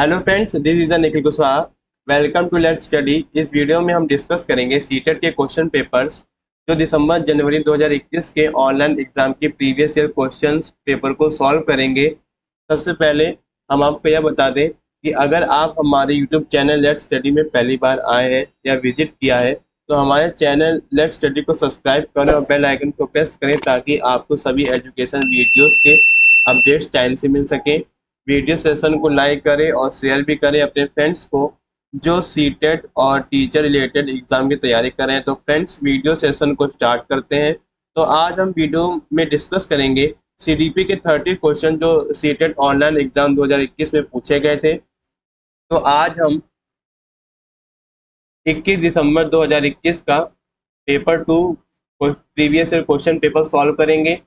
Hello friends, this is Nikhil Kushwaha. Welcome to let's study. इस video में हम डिस्कस करेंगे सीटेट के क्वेश्चन पेपर्स जो दिसंबर जनवरी 2021 के ऑनलाइन एग्जाम के प्रीवियस ईयर क्वेश्चंस पेपर को सॉल्व करेंगे। सबसे पहले हम आपको यह बता दें कि अगर आप हमारे यूट्यूब चैनल लेट्स स्टडी में पहली बार आए हैं या विजिट किया है तो हमारे चैनल लेट्स स्टडी को सब्सक्राइब करें और बेल आइकन को प्रेस करें ताकि आपको सभी एजुकेशन वीडियोस के अपडेट्स टाइम से मिल सके। वीडियो सेशन को लाइक करें और शेयर भी करें अपने फ्रेंड्स को जो सीटेट और टीचर रिलेटेड एग्जाम की तैयारी कर रहे हैं। तो फ्रेंड्स, वीडियो सेशन को स्टार्ट करते हैं। तो आज हम वीडियो में डिस्कस करेंगे सीडीपी के 30 क्वेश्चन जो सीटेट ऑनलाइन एग्जाम 2021 में पूछे गए थे। तो आज हम 21 दिसंबर 2021 का paper 2 previous year question paper solve करेंगे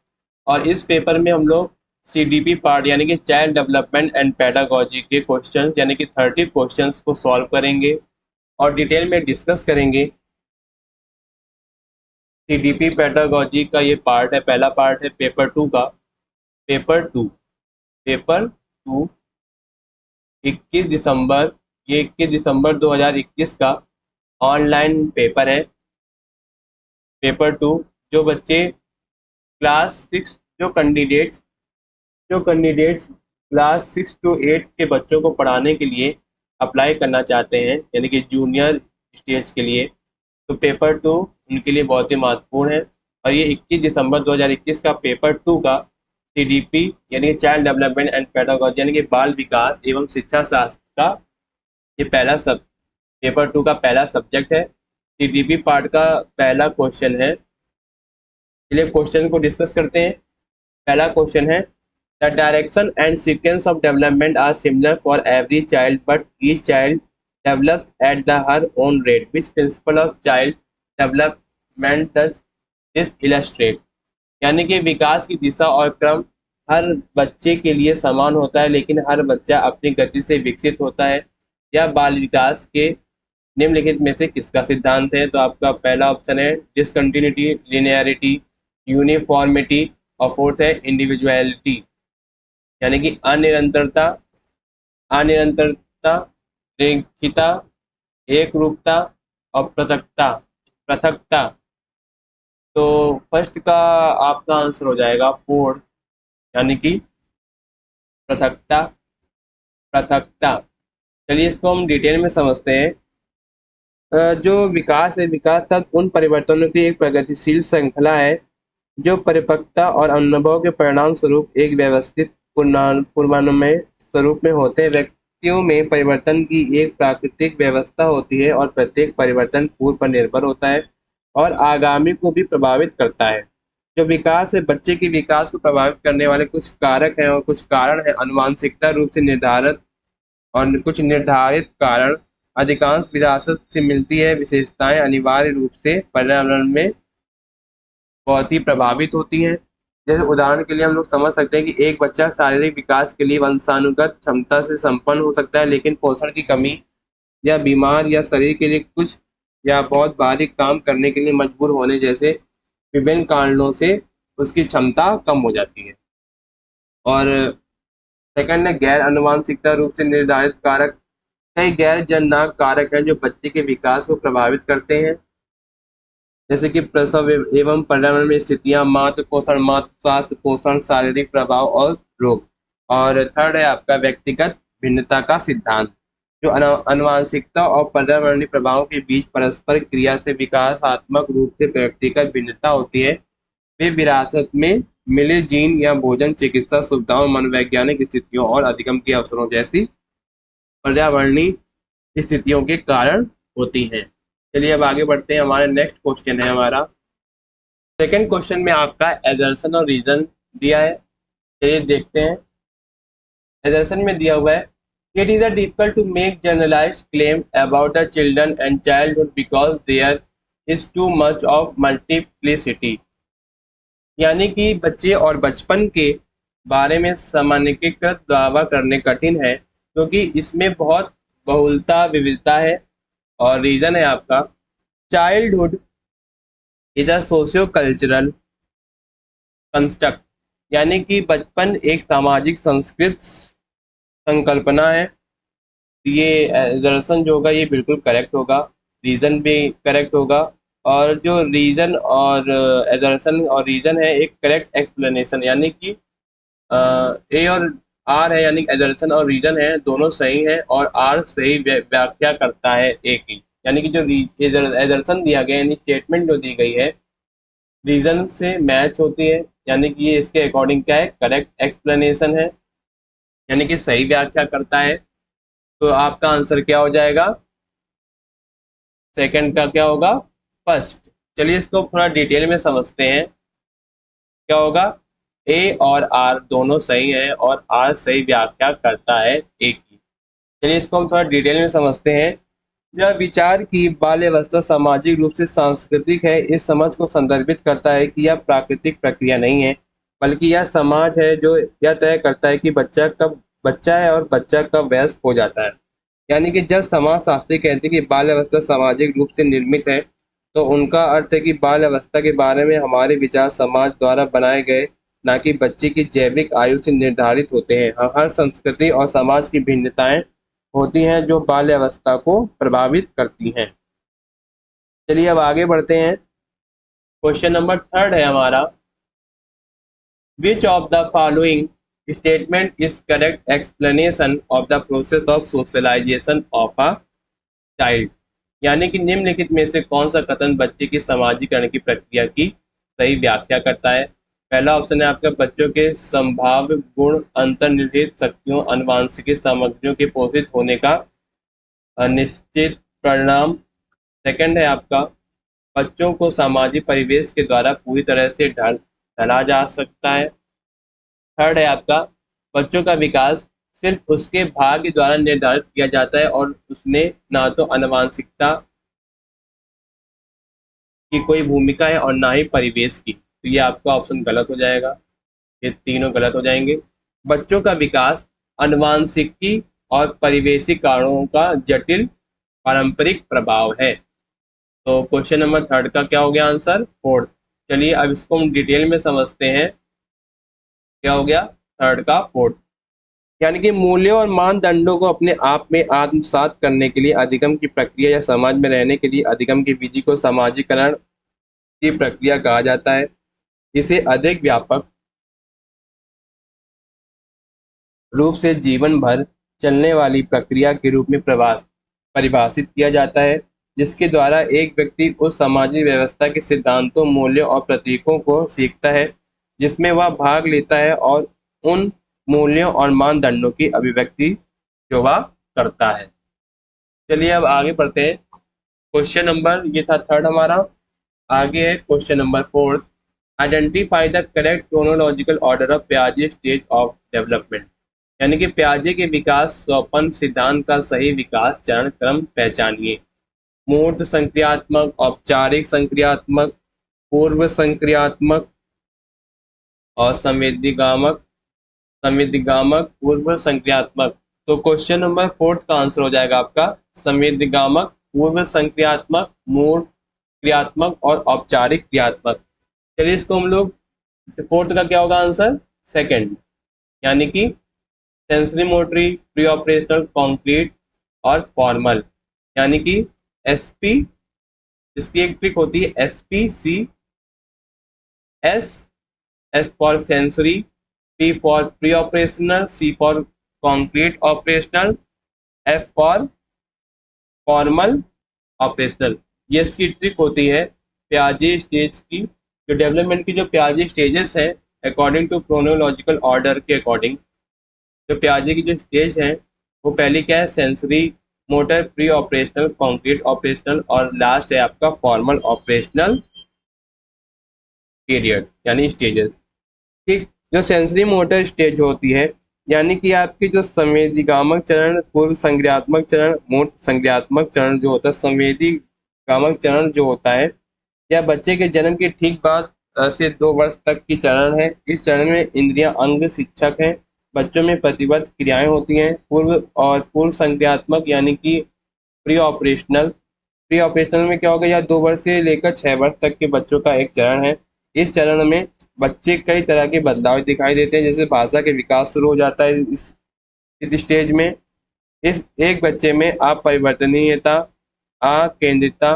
और इस पेपर में हम लोग सीडीपी पार्ट यानी कि चाइल्ड डेवलपमेंट एंड पेडागोजी के क्वेश्चन यानी कि 30 क्वेश्चंस को सॉल्व करेंगे और डिटेल में डिस्कस करेंगे। सीडीपी पेडागोजी का ये पार्ट है, पहला पार्ट है पेपर 2 का। पेपर 2 21 दिसंबर, ये 21 दिसंबर 2021 का ऑनलाइन पेपर है। पेपर 2 जो बच्चे क्लास 6 जो कैंडिडेट्स क्लास 6 to 8 के बच्चों को पढ़ाने के लिए अप्लाई करना चाहते हैं यानी कि जूनियर स्टेज के लिए, तो पेपर 2 उनके लिए बहुत ही महत्वपूर्ण है। और ये 21 दिसंबर 2021 का पेपर 2 का सीडीपी यानी कि चाइल्ड डेवलपमेंट एंड पेडागोजी यानी कि बाल विकास एवं शिक्षा शास्त्र का ये पेपर 2 का पहला सब्जेक्ट है। सीडीपी पार्ट का पहला क्वेश्चन है। चलिए क्वेश्चन को डिस्कस करते हैं। पहला क्वेश्चन है, the direction and sequence of development are similar for every child but each child develops at the her own rate which principle of child development does this illustrate. यानी कि विकास की दिशा और क्रम हर बच्चे के लिए समान होता है लेकिन हर बच्चा अपनी गति से विकसित होता है। यह बाल विकास के निम्नलिखित में से किसका सिद्धांत है? तो आपका पहला ऑप्शन है डिसकंटिन्यूटी, लिनियरिटी, यूनिफॉर्मिटी और फोर्थ है इंडिविजुअलिटी यानी कि अनिरंतरता, रेखिता, एक रूपता और पृथकता। तो फर्स्ट का आपका आंसर हो जाएगा फोर्थ यानी कि पृथकता। चलिए इसको हम डिटेल में समझते हैं। जो विकास है, विकास तक उन परिवर्तनों की एक प्रगतिशील श्रृंखला है जो परिपक्वता और अनुभव के परिणाम स्वरूप एक व्यवस्थित पूर्वानुमेय स्वरूप में होते हैं। व्यक्तियों में परिवर्तन की एक प्राकृतिक व्यवस्था होती है और प्रत्येक परिवर्तन पूर्व पर निर्भर होता है और आगामी को भी प्रभावित करता है। जो विकास है, बच्चे के विकास को प्रभावित करने वाले कुछ कारक हैं और कुछ कारण हैं आनुवांशिकता रूप से निर्धारित और कुछ निर्धारित कारण अधिकांश विरासत से मिलती है। विशेषताएं अनिवार्य रूप से पर्यावरण में बहुत ही प्रभावित होती हैं। जैसे उदाहरण के लिए हम लोग समझ सकते हैं कि एक बच्चा शारीरिक विकास के लिए वंशानुगत क्षमता से संपन्न हो सकता है लेकिन पोषण की कमी या बीमार या शरीर के लिए कुछ या बहुत भारी काम करने के लिए मजबूर होने जैसे विभिन्न कारणों से उसकी क्षमता कम हो जाती है। और सेकंड है गैर अनुवांशिकता रूप से निर्धारित कारक। कई गैर जननांग कारक हैं जो बच्चे के विकास को प्रभावित करते हैं जैसे कि प्रसव एवं पर्यावरण में स्थितियां, मातृ पोषण, मातृ स्वास्थ्य, पोषण, शारीरिक प्रभाव और रोग। और थर्ड है आपका व्यक्तिगत भिन्नता का सिद्धांत। जो आनुवांशिकता और पर्यावरणीय प्रभावों के बीच परस्पर क्रिया से विकासात्मक रूप से व्यक्तिगत भिन्नता होती है। वे विरासत में मिले जीन या भोजन, चिकित्सा सुविधाओं, मनोवैज्ञानिक स्थितियों और अधिगम के अवसरों जैसी पर्यावरणीय स्थितियों के कारण होती हैं। चलिए अब आगे बढ़ते हैं। हमारे नेक्स्ट क्वेश्चन है हमारा सेकंड क्वेश्चन में आपका एजर्सन और रीजन दिया है। चलिए देखते हैं। एजर्सन में दिया हुआ है, it is difficult to make generalised claim about the children and childhood because there is too much of multiplicity. यानी कि बच्चे और बचपन के बारे में सामान्यीकृत दावा करने कठिन है क्योंकि इसमें बहुत बहुलता विविधता है। और रीजन है आपका childhood is a socio cultural construct यानी कि बचपन एक सामाजिक संस्कृत संकल्पना है ये एजर्शन जो होगा ये बिल्कुल करेक्ट होगा, रीजन भी करेक्ट होगा। और जो रीजन और एजर्शन और रीजन है एक करेक्ट एक्सप्लेनेशन, यानी कि ए और आर है, यानी एजर्शन और रीजन है दोनों सही है, और आर सही व्याख्या करता है ए की। यानी कि जो एजर्शन दिया गया यानी स्टेटमेंट जो दी गई है रीजन से मैच होती है, यानी कि ये इसके अकॉर्डिंग क्या है, करेक्ट एक्सप्लेनेशन है, यानी कि सही व्याख्या करता है। तो आपका आंसर क्या हो जाएगा, सेकंड का क्या होगा, फर्स्ट। चलिए इसको थोड़ा डिटेल में समझते हैं, क्या होगा, ए और आर दोनों सही है और आर सही व्याख्या करता है ए की। चलिए इसको हम थोड़ा डिटेल में समझते हैं। यह विचार की बाल्यावस्था सामाजिक रूप से सांस्कृतिक है, इस समझ को संदर्भित करता है कि यह प्राकृतिक प्रक्रिया नहीं है, बल्कि यह समाज है जो यह तय करता है कि बच्चा कब बच्चा है और बच्चा कब वयस्क हो जाता है। यानी कि जब समाज शास्त्री कहते हैं कि बाल अवस्था सामाजिक रूप से निर्मित है, तो उनका अर्थ है कि बाल अवस्था के बारे में हमारे विचार समाज द्वारा बनाए गए, ना कि बच्चे की जैविक आयु से निर्धारित होते हैं। हर संस्कृति और समाज की भिन्नताएं होती हैं जो बाल्य अवस्था को प्रभावित करती हैं। चलिए अब आगे बढ़ते हैं। क्वेश्चन नंबर थर्ड है हमारा, which of the following statement is correct explanation of the process of socialisation of a child. यानी कि निम्नलिखित में से कौन सा कथन बच्चे की सामाजिकरण की प्रक्रिया की सही व्याख्या करता है। पहला ऑप्शन है आपका, बच्चों के संभाव्य गुण अंतर्निहित शक्तियों अनुवांशिक सामग्रियों के पोषित होने का अनिश्चित परिणाम। सेकंड है आपका, बच्चों को सामाजिक परिवेश के द्वारा पूरी तरह से ढला जा सकता है। थर्ड है आपका, बच्चों का विकास सिर्फ उसके भाग्य द्वारा निर्धारित किया जाता है और उसमें ना तो आनुवंशिकता की कोई भूमिका है और ना ही परिवेश की। तो ये आपका ऑप्शन गलत हो जाएगा, ये तीनों गलत हो जाएंगे। बच्चों का विकास आनुवंशिकी और परिवेशी कारणों का जटिल पारंपरिक प्रभाव है। तो क्वेश्चन नंबर थर्ड का क्या हो गया आंसर, फोर्थ। चलिए अब इसको हम डिटेल में समझते हैं, क्या हो गया थर्ड का फोर्थ। यानी कि मूल्यों और मानदंडों को अपने आप में आत्मसात करने के लिए अधिगम की प्रक्रिया या समाज में रहने के लिए अधिगम की विधि को सामाजिकरण की प्रक्रिया कहा जाता है। इसे अधिक व्यापक रूप से जीवन भर चलने वाली प्रक्रिया के रूप में परिभाषित किया जाता है, जिसके द्वारा एक व्यक्ति उस सामाजिक व्यवस्था के सिद्धांतों, मूल्यों और प्रतीकों को सीखता है जिसमें वह भाग लेता है, और उन मूल्यों और मानदंडों की अभिव्यक्ति जो वह करता है। चलिए अब आगे बढ़ते हैं। क्वेश्चन नंबर ये था थर्ड हमारा, आगे है question number fourth. Identify the correct chronological order of पियाजे स्टेज ऑफ डेवलपमेंट। यानी कि पियाजे के विकास स्वपन सिद्धांत का सही विकास चरण क्रम पहचानिए। मूर्त संक्रियात्मक, औपचारिक संक्रियात्मक, पूर्व संक्रियात्मक और संवेदीगामक। संवेदीगामक, पूर्व संक्रियात्मक। तो क्वेश्चन नंबर फोर्थ का आंसर हो जाएगा आपका संवेदीगामक, पूर्व संक्रियात्मक, मूर्त क्रियात्मक और औपचारिक क्रियात्मक। चलिए इसको हम लोग, फोर्थ का क्या होगा आंसर, सेकंड, यानी कि sensory motor, pre operational, concrete और फॉर्मल। यानी कि एसपी, इसकी एक ट्रिक होती है, SP C S, S for sensory, P for pre operational, C for concrete operational, F for formal operational. ये इसकी ट्रिक होती है पियाजे स्टेज की, जो डेवलपमेंट की जो पियाजे स्टेजेस है अकॉर्डिंग टू क्रोनोलॉजिकल ऑर्डर के अकॉर्डिंग। जो पियाजे की जो स्टेज है वो पहली क्या है, sensory motor, pre operational, concrete operational और लास्ट है आपका फॉर्मल ऑपरेशनल पीरियड यानी स्टेजेस। ठीक, जो सेंसरी मोटर स्टेज होती है यानी कि आपकी जो संवेदीगामक चरण, पूर्व संज्ञात्मक चरण, मूर्त संज्ञात्मक चरण जो होता है, संवेदीगामक चरण जो होता है यह बच्चे के जन्म के ठीक बाद से 2 वर्ष तक की चरण है। इस चरण में इंद्रियां अंग शिक्षक हैं, बच्चों में प्रतिबद्ध क्रियाएं होती हैं। पूर्व संज्ञात्मक यानी कि प्री ऑपरेशनल, प्री ऑपरेशनल में क्या होगा, यह 2 वर्ष से लेकर 6 वर्ष तक के बच्चों का एक चरण है। इस चरण में बच्चे कई तरह के बदलाव दिखाई देते हैं, जैसे भाषा के विकास शुरू हो जाता है इस स्टेज में। इस एक बच्चे में अपरिवर्तनीयता, अकेंद्रितता,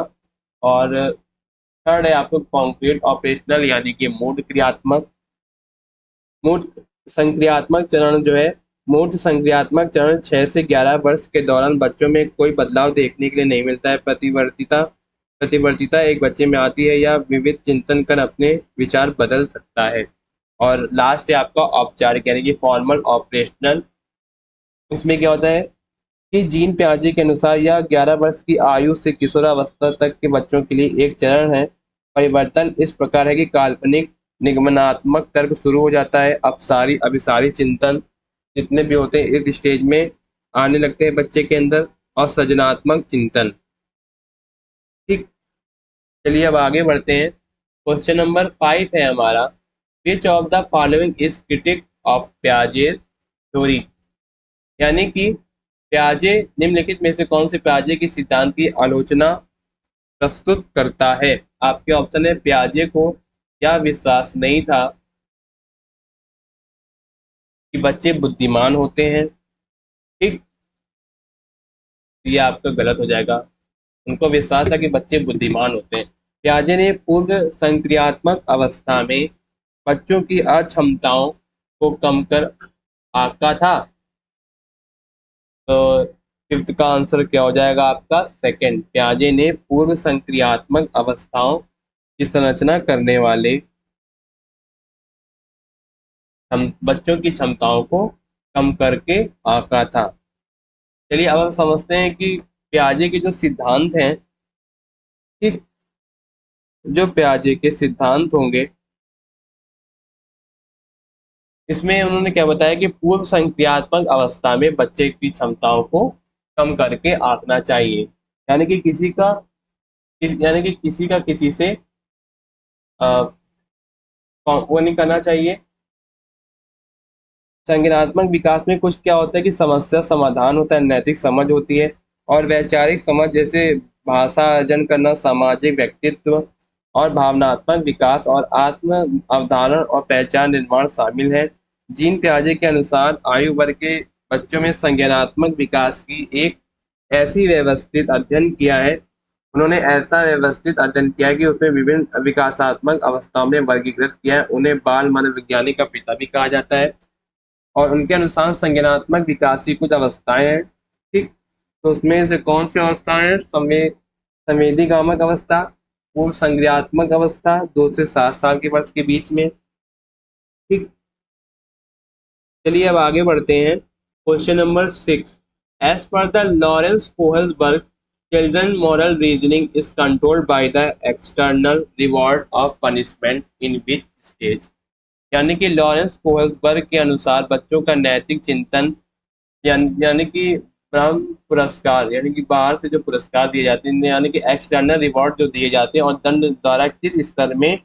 और थर्ड है आपको कॉन्क्रीट ऑपरेशनल यानी कि मूर्त क्रियात्मक। मूर्त संक्रियात्मक चरण जो है, मूर्त संक्रियात्मक चरण 6 से 11 वर्ष के दौरान बच्चों में कोई बदलाव देखने के लिए नहीं मिलता है। प्रतिवर्तिता, प्रतिवर्तिता एक बच्चे में आती है या विविध चिंतन कर अपने विचार बदल सकता है। और लास्ट है आपका औपचारिक यानी कि फॉर्मल ऑपरेशनल। इसमें क्या होता है कि जीन पियाजे के अनुसार यह 11 वर्ष की आयु से किशोरावस्था तक के बच्चों के लिए एक चरण है। परिवर्तन इस प्रकार है कि काल्पनिक निगमनात्मक तर्क शुरू हो जाता है। अपसारी अभिसारी चिंतन जितने भी होते हैं इस स्टेज में आने लगते हैं बच्चे के अंदर, और सृजनात्मक चिंतन। ठीक, चलिए अब आगे बढ़ते हैं। क्वेश्चन नंबर 5 है हमारा, which of the following is critic of पियाजे थ्योरी, यानी कि पियाजे निम्नलिखित में से कौन से पियाजे के सिद्धांत की आलोचना प्रस्तुत करता है। आपके ऑप्शन है पियाजे को यह विश्वास नहीं था कि बच्चे बुद्धिमान होते हैं। ठीक, ये आपका गलत हो जाएगा। उनको विश्वास था कि बच्चे बुद्धिमान होते हैं। पियाजे ने पूर्व संक्रियात्मक अवस्था में बच्चों की अक्षमताओं को कम कर आंका था। तो फिफ्थ का आंसर क्या हो जाएगा आपका सेकंड। पियाजे ने पूर्व संक्रियात्मक अवस्थाओं की संरचना करने वाले हम बच्चों की क्षमताओं को कम करके आंका था। चलिए अब हम समझते हैं कि पियाजे के जो सिद्धांत हैं, ठीक, जो पियाजे के सिद्धांत होंगे इसमें उन्होंने क्या बताया कि पूर्व संक्रियात्मक अवस्था में बच्चे की क्षमताओं को कम करके आंकना चाहिए। यानी कि यानी कि किसी का किसी से वो नहीं करना चाहिए। संज्ञानात्मक विकास में कुछ क्या होता है कि समस्या समाधान होता है, नैतिक समझ होती है, और वैचारिक समझ जैसे भाषा अर्जन करना, सामाजिक व्यक्तित्व और भावनात्मक विकास और आत्म अवधारण और पहचान निर्माण शामिल है। जीन पियाजे के अनुसार आयु वर्ग के बच्चों में संज्ञानात्मक विकास की एक ऐसी व्यवस्थित अध्ययन किया है, उन्होंने ऐसा व्यवस्थित अध्ययन किया है कि उसमें विभिन्न विकासात्मक अवस्थाओं में वर्गीकृत किया है। उन्हें बाल मनोविज्ञानी का पिता भी कहा जाता है, और उनके अनुसार संज्ञानात्मक विकास की कुछ अवस्थाएं हैं। ठीक, तो उसमें से कौन सी अवस्थाएं हैं? संवेदीगामक अवस्था, पूर्व संज्ञात्मक अवस्था 2 से 7 साल के वर्ष के बीच में। ठीक, चलिए अब आगे बढ़ते हैं। Question number 6, as per the Lawrence Kohlberg children moral reasoning is controlled by the external reward of punishment in which stage, यानी कि लॉरेंस कोहलबर्ग के अनुसार बच्चों का नैतिक चिंतन यानी कि ब्रह्म पुरस्कार यानी कि बाहर से जो पुरस्कार दिए जाते हैं यानी कि एक्सटर्नल रिवॉर्ड जो दिए जाते हैं और दंड द्वारा किस स्तर में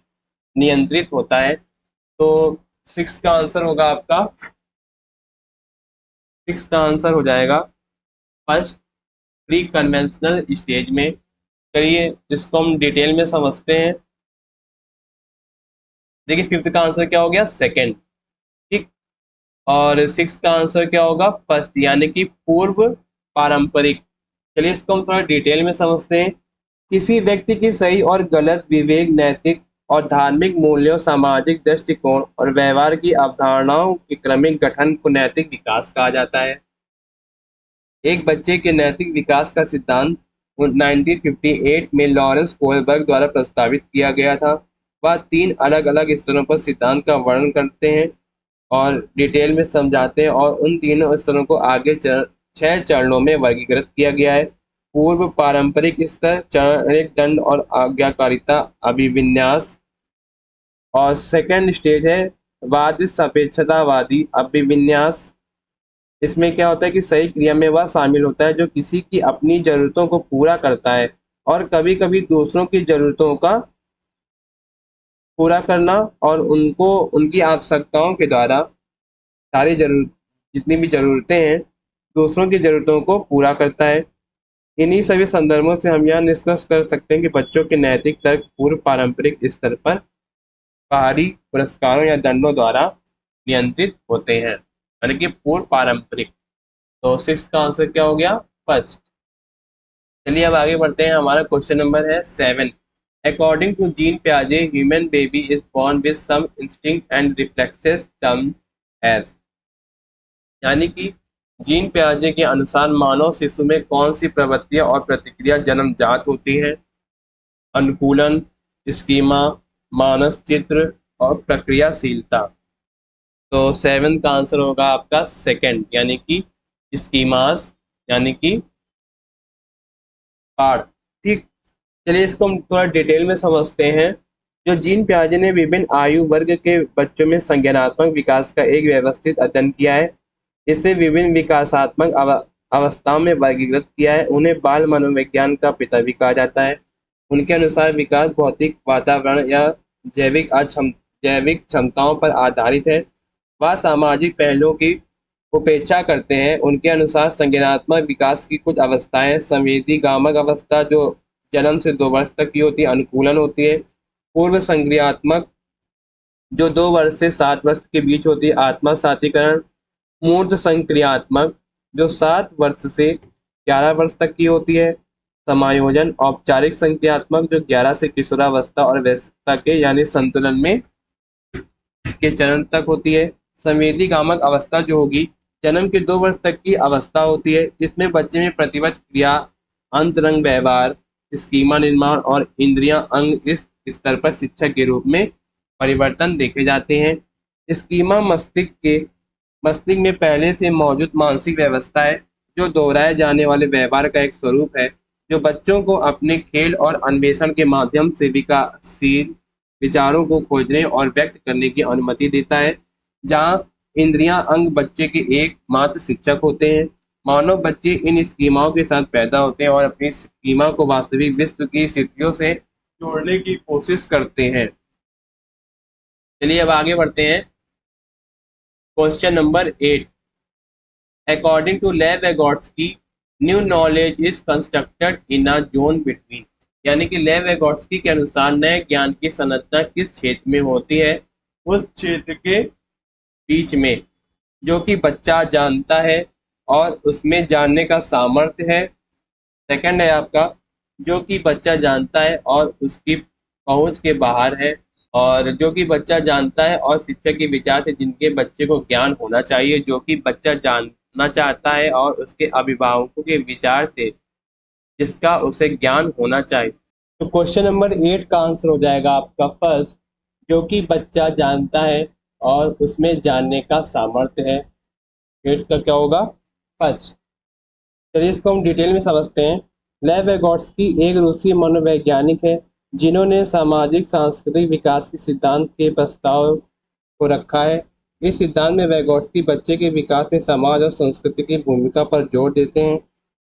नियंत्रित होता है। तो 6 का आंसर होगा आपका, 6 का आंसर हो जाएगा फर्स्ट, प्री कन्वेंशनल स्टेज में। चलिए इसको हम डिटेल में समझते हैं। देखिए फिफ्थ का आंसर क्या हो गया? सेकंड। ठीक, और 6 का आंसर क्या होगा? फर्स्ट, यानी कि पूर्व पारंपरिक। चलिए इसको हम थोड़ा डिटेल में समझते हैं। किसी व्यक्ति की सही और गलत विवेक, नैतिक और धार्मिक मूल्यों, सामाजिक दृष्टिकोण और व्यवहार की अवधारणाओं के क्रमिक गठन को नैतिक विकास कहा जाता है। एक बच्चे के नैतिक विकास का सिद्धांत 1958 में लॉरेंस कोहलबर्ग द्वारा प्रस्तावित किया गया था। वह 3 अलग अलग स्तरों पर सिद्धांत का वर्णन करते हैं और डिटेल में समझाते हैं, और उन तीनों स्तरों को आगे 6 चरणों में वर्गीकृत किया गया है। पूर्व पारंपरिक स्तर, चरण एक, दंड और आज्ञाकारिता अभिविन्यास, और सेकंड स्टेज है वाद सापेक्षतावादी अभिविन्यास। इसमें क्या होता है कि सही क्रिया में वह शामिल होता है जो किसी की अपनी जरूरतों को पूरा करता है और कभी कभी दूसरों की जरूरतों का पूरा करना, और उनको उनकी आवश्यकताओं के द्वारा सारी जरूरत जितनी भी ज़रूरतें हैं दूसरों की ज़रूरतों को पूरा करता है। इन्हीं सभी संदर्भों से हम यह निष्कर्ष कर सकते हैं कि बच्चों के नैतिक तर्क पूर्व पारंपरिक स्तर पर बाहरी पुरस्कारों या दंडों द्वारा नियंत्रित होते हैं, यानी कि पूर्व पारंपरिक। तो 6 का आंसर क्या हो गया? फर्स्ट। चलिए अब आगे बढ़ते हैं। हमारा क्वेश्चन नंबर है 7। अकॉर्डिंग टू जीन पियाजे human baby is born with some instinct and reflexes termed as। यानी कि जीन पियाजे के अनुसार मानव शिशु में कौन सी प्रवृत्तियां और प्रतिक्रिया जन्मजात होती है? अनुकूलन, स्कीमा, मानस चित्र और प्रक्रियाशीलता। तो 7 का आंसर होगा आपका सेकंड, यानी कि स्कीमास, यानी कि पार्ट। ठीक। चलिए इसको हम थोड़ा डिटेल में समझते हैं। जो जीन पियाजे ने विभिन्न आयु वर्ग के बच्चों में संज्ञानात्मक विकास का एक व्यवस्थित अध्ययन किया है। इसे विभिन्न विकासात्मक अवस्थाओं में वर्गीकृत किया है। उन्हें बाल मनोविज्ञान का पिता भी कहा जाता है। उनके अनुसार विकास भौतिक वातावरण या जैविक क्षमताओं पर आधारित है। वह सामाजिक पहलुओं की उपेक्षा करते हैं। उनके अनुसार संज्ञानात्मक विकास की कुछ अवस्थाएं संवेदी गामक अवस्था जो जन्म से 2 वर्ष तक की होती है, अनुकूलन होती है। पूर्व संक्रियात्मक जो 2 वर्ष से 7 वर्ष के बीच होती है, आत्मा सातीकरण। मूर्त संक्रियात्मक जो 7 वर्ष से 11 वर्ष तक की होती है, समायोजन। औपचारिक संक्रियात्मक जो 11 से किशोरावस्था और वयस्कता के यानी संतुलन में के चरण तक होती है। संवेदी गामक अवस्था जो होगी जन्म के 2 वर्ष तक की अवस्था होती है। इसमें बच्चे में प्रतिवच क्रिया, अंतरंग व्यवहार, स्कीमा निर्माण और इंद्रियां अंग इस स्तर पर शिक्षक के रूप में परिवर्तन देखे जाते हैं। स्कीमा मस्तिष्क में पहले से मौजूद मानसिक व्यवस्था है जो दोहराए जाने वाले व्यवहार का एक स्वरूप है, जो बच्चों को अपने खेल और अन्वेषण के माध्यम से विकासशील विचारों को खोजने और व्यक्त करने की अनुमति देता है। जहाँ इंद्रियां अंग बच्चे के एकमात्र शिक्षक होते हैं। मानव बच्चे इन स्कीमाओं के साथ पैदा होते हैं और अपनी स्कीमा को वास्तविक विश्व की स्थितियों से जोड़ने की कोशिश करते हैं। चलिए अब आगे बढ़ते हैं। Question number 8। According to Lev Vygotsky new knowledge is constructed in a zone between. यानी कि लेव वेगोट्स्की के अनुसार नए ज्ञान की संरचना किस क्षेत्र में होती है? उस क्षेत्र के बीच में जो कि बच्चा जानता है और उसमें जानने का सामर्थ्य है। सेकंड है आपका जो कि बच्चा जानता है और उसकी पहुंच के बाहर है। और जो कि बच्चा जानता है और शिक्षक के विचार से जिनके बच्चे को ज्ञान होना चाहिए, जो कि बच्चा जानना चाहता है और उसके अभिभावकों के विचार से जिसका उसे ज्ञान होना चाहिए। तो क्वेश्चन नंबर 8 का आंसर हो जाएगा आपका फर्स्ट, जो कि बच्चा जानता है और उसमें जानने का सामर्थ्य है। 8 का क्या होगा? फर्स्ट। चलिए इसको हम डिटेल में समझते हैं। लेव वेगोट्स्की एक रूसी मनोवैज्ञानिक है जिन्होंने सामाजिक सांस्कृतिक विकास के सिद्धांत के प्रस्ताव को रखा है। इस सिद्धांत में वेगोट्स्की बच्चे के विकास में समाज और संस्कृति की भूमिका पर जोर देते हैं।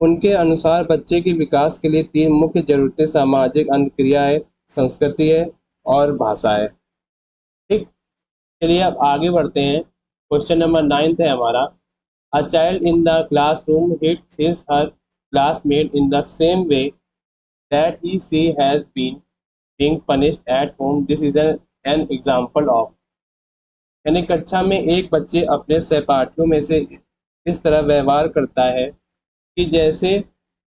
उनके अनुसार बच्चे के विकास के लिए 3 मुख्य जरूरतें सामाजिक अंतःक्रिया है, संस्कृति है और भाषा है। ठीक। चलिए अब आगे बढ़ते हैं। क्वेश्चन नंबर 9 है हमारा। A child in the classroom hits his her classmate in the same way that she has been being punished at home. This is an example of। यानी कक्षा में एक बच्चे अपने सहपाठियों में से इस तरह व्यवहार करता है कि जैसे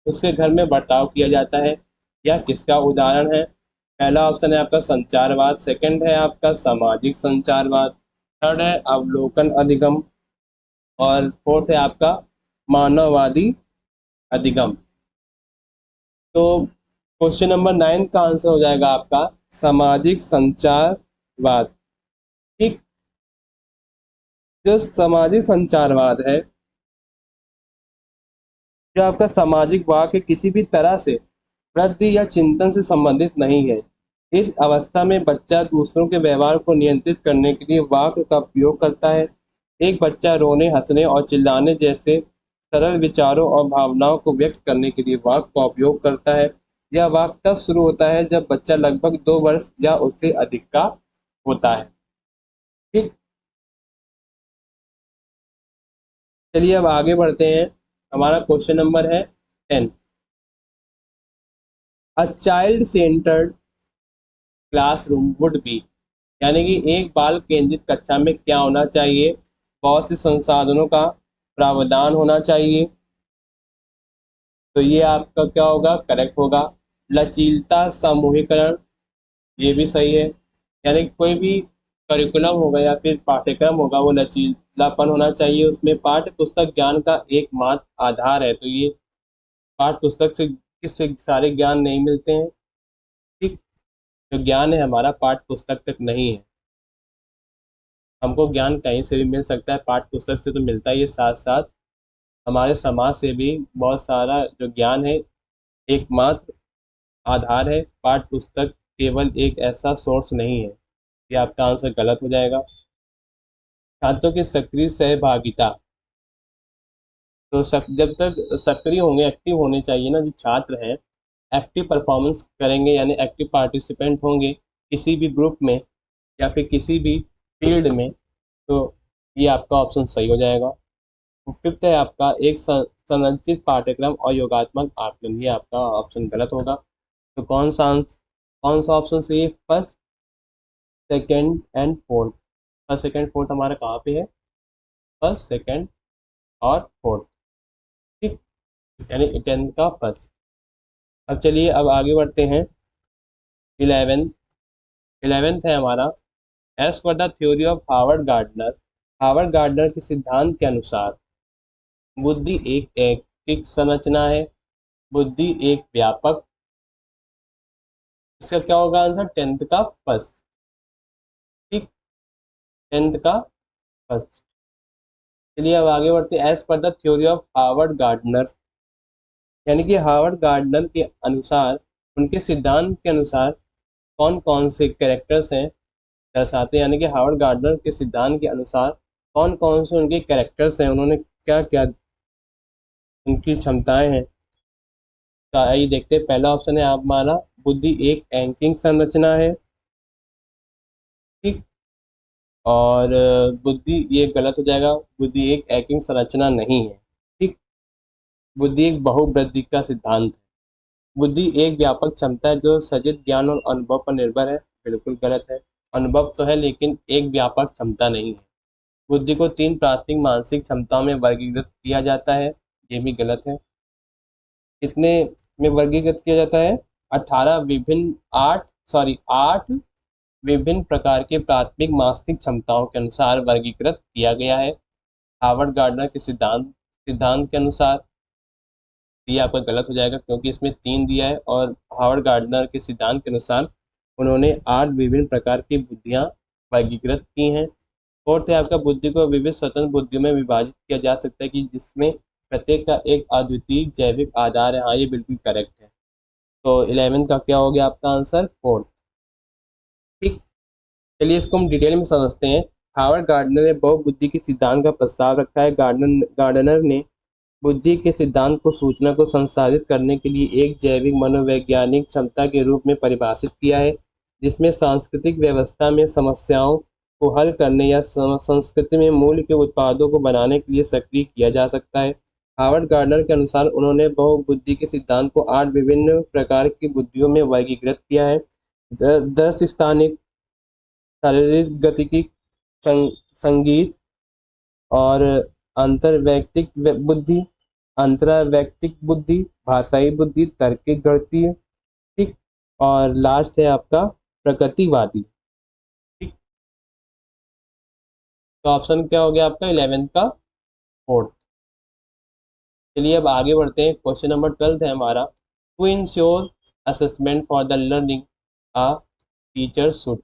उसके घर में बर्ताव किया जाता है। यह किसका उदाहरण है? पहला ऑप्शन है आपका संचारवाद, सेकंड है आपका सामाजिक संचारवाद, थर्ड है अवलोकन अधिगम और फोर्थ है आपका मानववादी अधिगम। तो क्वेश्चन नंबर 9 का आंसर हो जाएगा आपका सामाजिक संचारवाद। ठीक। जो सामाजिक संचारवाद है, जो आपका सामाजिक वाक्य किसी भी तरह से वृद्धि या चिंतन से संबंधित नहीं है। इस अवस्था में बच्चा दूसरों के व्यवहार को नियंत्रित करने के लिए वाक्य का उपयोग करता है। एक बच्चा रोने, हंसने और चिल्लाने जैसे सरल विचारों और भावनाओं को व्यक्त करने के लिए वाक्य का उपयोग करता है। यह वाक्य तब शुरू होता है जब बच्चा लगभग 2 वर्ष या उससे अधिक का होता है। ठीक। चलिए अब आगे बढ़ते हैं। हमारा क्वेश्चन नंबर है 10। A child centred classroom would be. यानी कि एक बाल केंद्रित कक्षा में क्या होना चाहिए? बहुत से संसाधनों का प्रावधान होना चाहिए, तो ये आपका क्या होगा, करेक्ट होगा। लचीलता समूहीकरण, ये भी सही है। यानी कि कोई भी करिकुलम होगा या फिर पाठ्यक्रम होगा वो लचीलापन होना चाहिए, उसमें पाठ्य पुस्तक ज्ञान का एकमात्र आधार है, तो ये पाठ्य पुस्तक से किससे सारे ज्ञान नहीं मिलते हैं। ठीक, जो ज्ञान है हमारा पाठ्य पुस्तक तक नहीं है, हमको ज्ञान कहीं से भी मिल सकता है, पाठ्य पुस्तक से तो मिलता ही है, साथ साथ हमारे समाज से भी बहुत सारा जो ज्ञान है, एकमात्र आधार है पाठ्य पुस्तक, केवल एक ऐसा सोर्स नहीं है। ये आपका आंसर गलत हो जाएगा। छात्रों की सक्रिय सहभागिता, तो जब तक सक्रिय होंगे, एक्टिव होने चाहिए ना जो छात्र हैं, एक्टिव परफॉर्मेंस करेंगे यानी एक्टिव पार्टिसिपेंट होंगे किसी भी ग्रुप में या फिर किसी भी फील्ड में, तो ये आपका ऑप्शन सही हो जाएगा। फिफ्थ है आपका एक संरचित पाठ्यक्रम और योगात्मक आकलन, ये आपका ऑप्शन गलत होगा। तो कौन सा ऑप्शन सही है, first second and fourth. First second fourth हमारा कहाँ पे है, फर्स्ट सेकंड और फोर्थ। ठीक, यानी टेंथ का फर्स्ट। अब चलिए अब आगे बढ़ते हैं। इलेवेंथ, इलेवेंथ है हमारा, as per the theory of Howard Gardner, Howard Gardner के सिद्धांत के अनुसार बुद्धि एक ऐकिक संरचना है, बुद्धि एक व्यापक, इसका क्या होगा आंसर, टेंथ का फर्स्ट। ठीक, टेंथ का फर्स्ट। चलिए अब आगे बढ़ते हैं। As per the theory of Howard Gardner, यानी कि हावर्ड गार्डनर के अनुसार, उनके सिद्धांत के अनुसार कौन कौन से कैरेक्टर्स हैं दर्शाते हैं, यानी कि हावर्ड गार्डनर के सिद्धांत के अनुसार कौन कौन से उनके कैरेक्टर्स हैं, उन्होंने क्या क्या उनकी क्षमताएं हैं, तो आइए देखते हैं। पहला ऑप्शन है आप हमारा, बुद्धि एक एंकिंग संरचना है। ठीक, और बुद्धि ये गलत हो जाएगा, बुद्धि एक एंकिंग संरचना नहीं है। ठीक, बुद्धि एक बहुवृद्धि का सिद्धांत है। बुद्धि एक व्यापक क्षमता है जो सचित ज्ञान और अनुभव पर निर्भर है, बिल्कुल गलत है। अनुभव तो है लेकिन एक व्यापक क्षमता नहीं है। बुद्धि को तीन प्राथमिक मानसिक क्षमताओं में वर्गीकृत किया जाता है, ये भी गलत है। कितने में वर्गीकृत किया जाता है, 18 विभिन्न, आठ विभिन्न प्रकार के प्राथमिक मानसिक क्षमताओं के अनुसार वर्गीकृत किया गया है हार्वर्ड गार्डनर के सिद्धांत सिद्धांत के अनुसार। ये आपका गलत हो जाएगा क्योंकि इसमें तीन दिया है, और हार्वर्ड गार्डनर के सिद्धांत के अनुसार उन्होंने 8 विभिन्न प्रकार की बुद्धियां वर्गीकृत की हैं। फोर्थ है आपका, बुद्धि को विविध स्वतंत्र बुद्धियों में विभाजित किया जा सकता है कि जिसमें प्रत्येक का एक अद्वितीय जैविक आधार है, हाँ ये बिल्कुल करेक्ट है। तो 11 का क्या हो गया आपका आंसर, फोर्थ। ठीक, चलिए इसको हम डिटेल में समझते हैं। हार्वर्ड गार्डनर ने बहुबुद्धि के सिद्धांत का प्रस्ताव रखा है। गार्डनर ने बुद्धि के सिद्धांत को सूचना को संसाधित करने के लिए एक जैविक मनोवैज्ञानिक क्षमता के रूप में परिभाषित किया है, जिसमें सांस्कृतिक व्यवस्था में समस्याओं को हल करने या संस्कृति में मूल्य के उत्पादों को बनाने के लिए सक्रिय किया जा सकता है। हार्वर्ड गार्डनर के अनुसार उन्होंने बहुबुद्धि के सिद्धांत को 8 विभिन्न प्रकार की बुद्धियों में वर्गीकृत किया है। 10 स्थानिक, शारीरिक गतिकी, संगीत और अंतर्वैयक्तिक बुद्धि, अंतरावैयक्तिक बुद्धि, भाषाई बुद्धि, तार्किक गणितीय। ठीक, और लास्ट है आपका प्रकृतिवादी। ठीक, तो ऑप्शन क्या हो गया आपका 11th का फोर्थ। चलिए अब आगे बढ़ते हैं। क्वेश्चन नंबर 12 है हमारा, to ensure assessment for the learning a teacher should,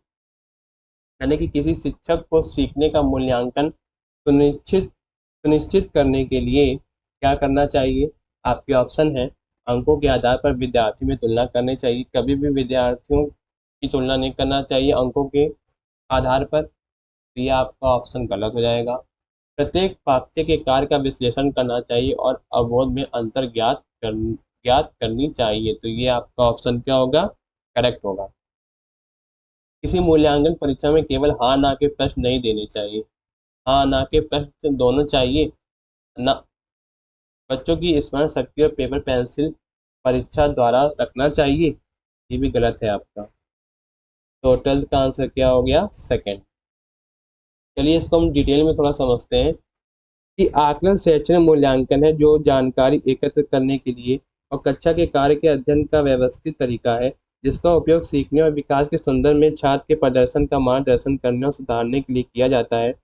यानी कि किसी शिक्षक को सीखने का मूल्यांकन सुनिश्चित करने के लिए क्या करना चाहिए। आपके ऑप्शन है, अंकों के आधार पर विद्यार्थी में तुलना करनी चाहिए, कभी भी विद्यार्थियों की तुलना नहीं करना चाहिए अंकों के आधार पर, तो यह आपका ऑप्शन गलत हो जाएगा। प्रत्येक वाक्य के कार्य का विश्लेषण करना चाहिए और अवबोध में अंतर ज्ञात करनी चाहिए, तो ये आपका ऑप्शन क्या होगा, करेक्ट होगा। किसी मूल्यांकन परीक्षा में केवल हाँ ना के प्रश्न नहीं देने चाहिए, हाँ ना के प्रश्न दोनों चाहिए ना। बच्चों की स्मरण शक्ति और पेपर पेंसिल परीक्षा द्वारा रखना चाहिए, ये भी गलत है आपका। तो 12th का आंसर क्या हो गया, सेकंड। चलिए इसको हम डिटेल में थोड़ा समझते हैं। कि आकलन शैक्षणिक मूल्यांकन है जो जानकारी एकत्र करने के लिए और कक्षा के कार्य के अध्ययन का व्यवस्थित तरीका है जिसका उपयोग सीखने और विकास के संदर्भ में छात्र के प्रदर्शन का मार्गदर्शन करने और सुधारने के लिए किया जाता है।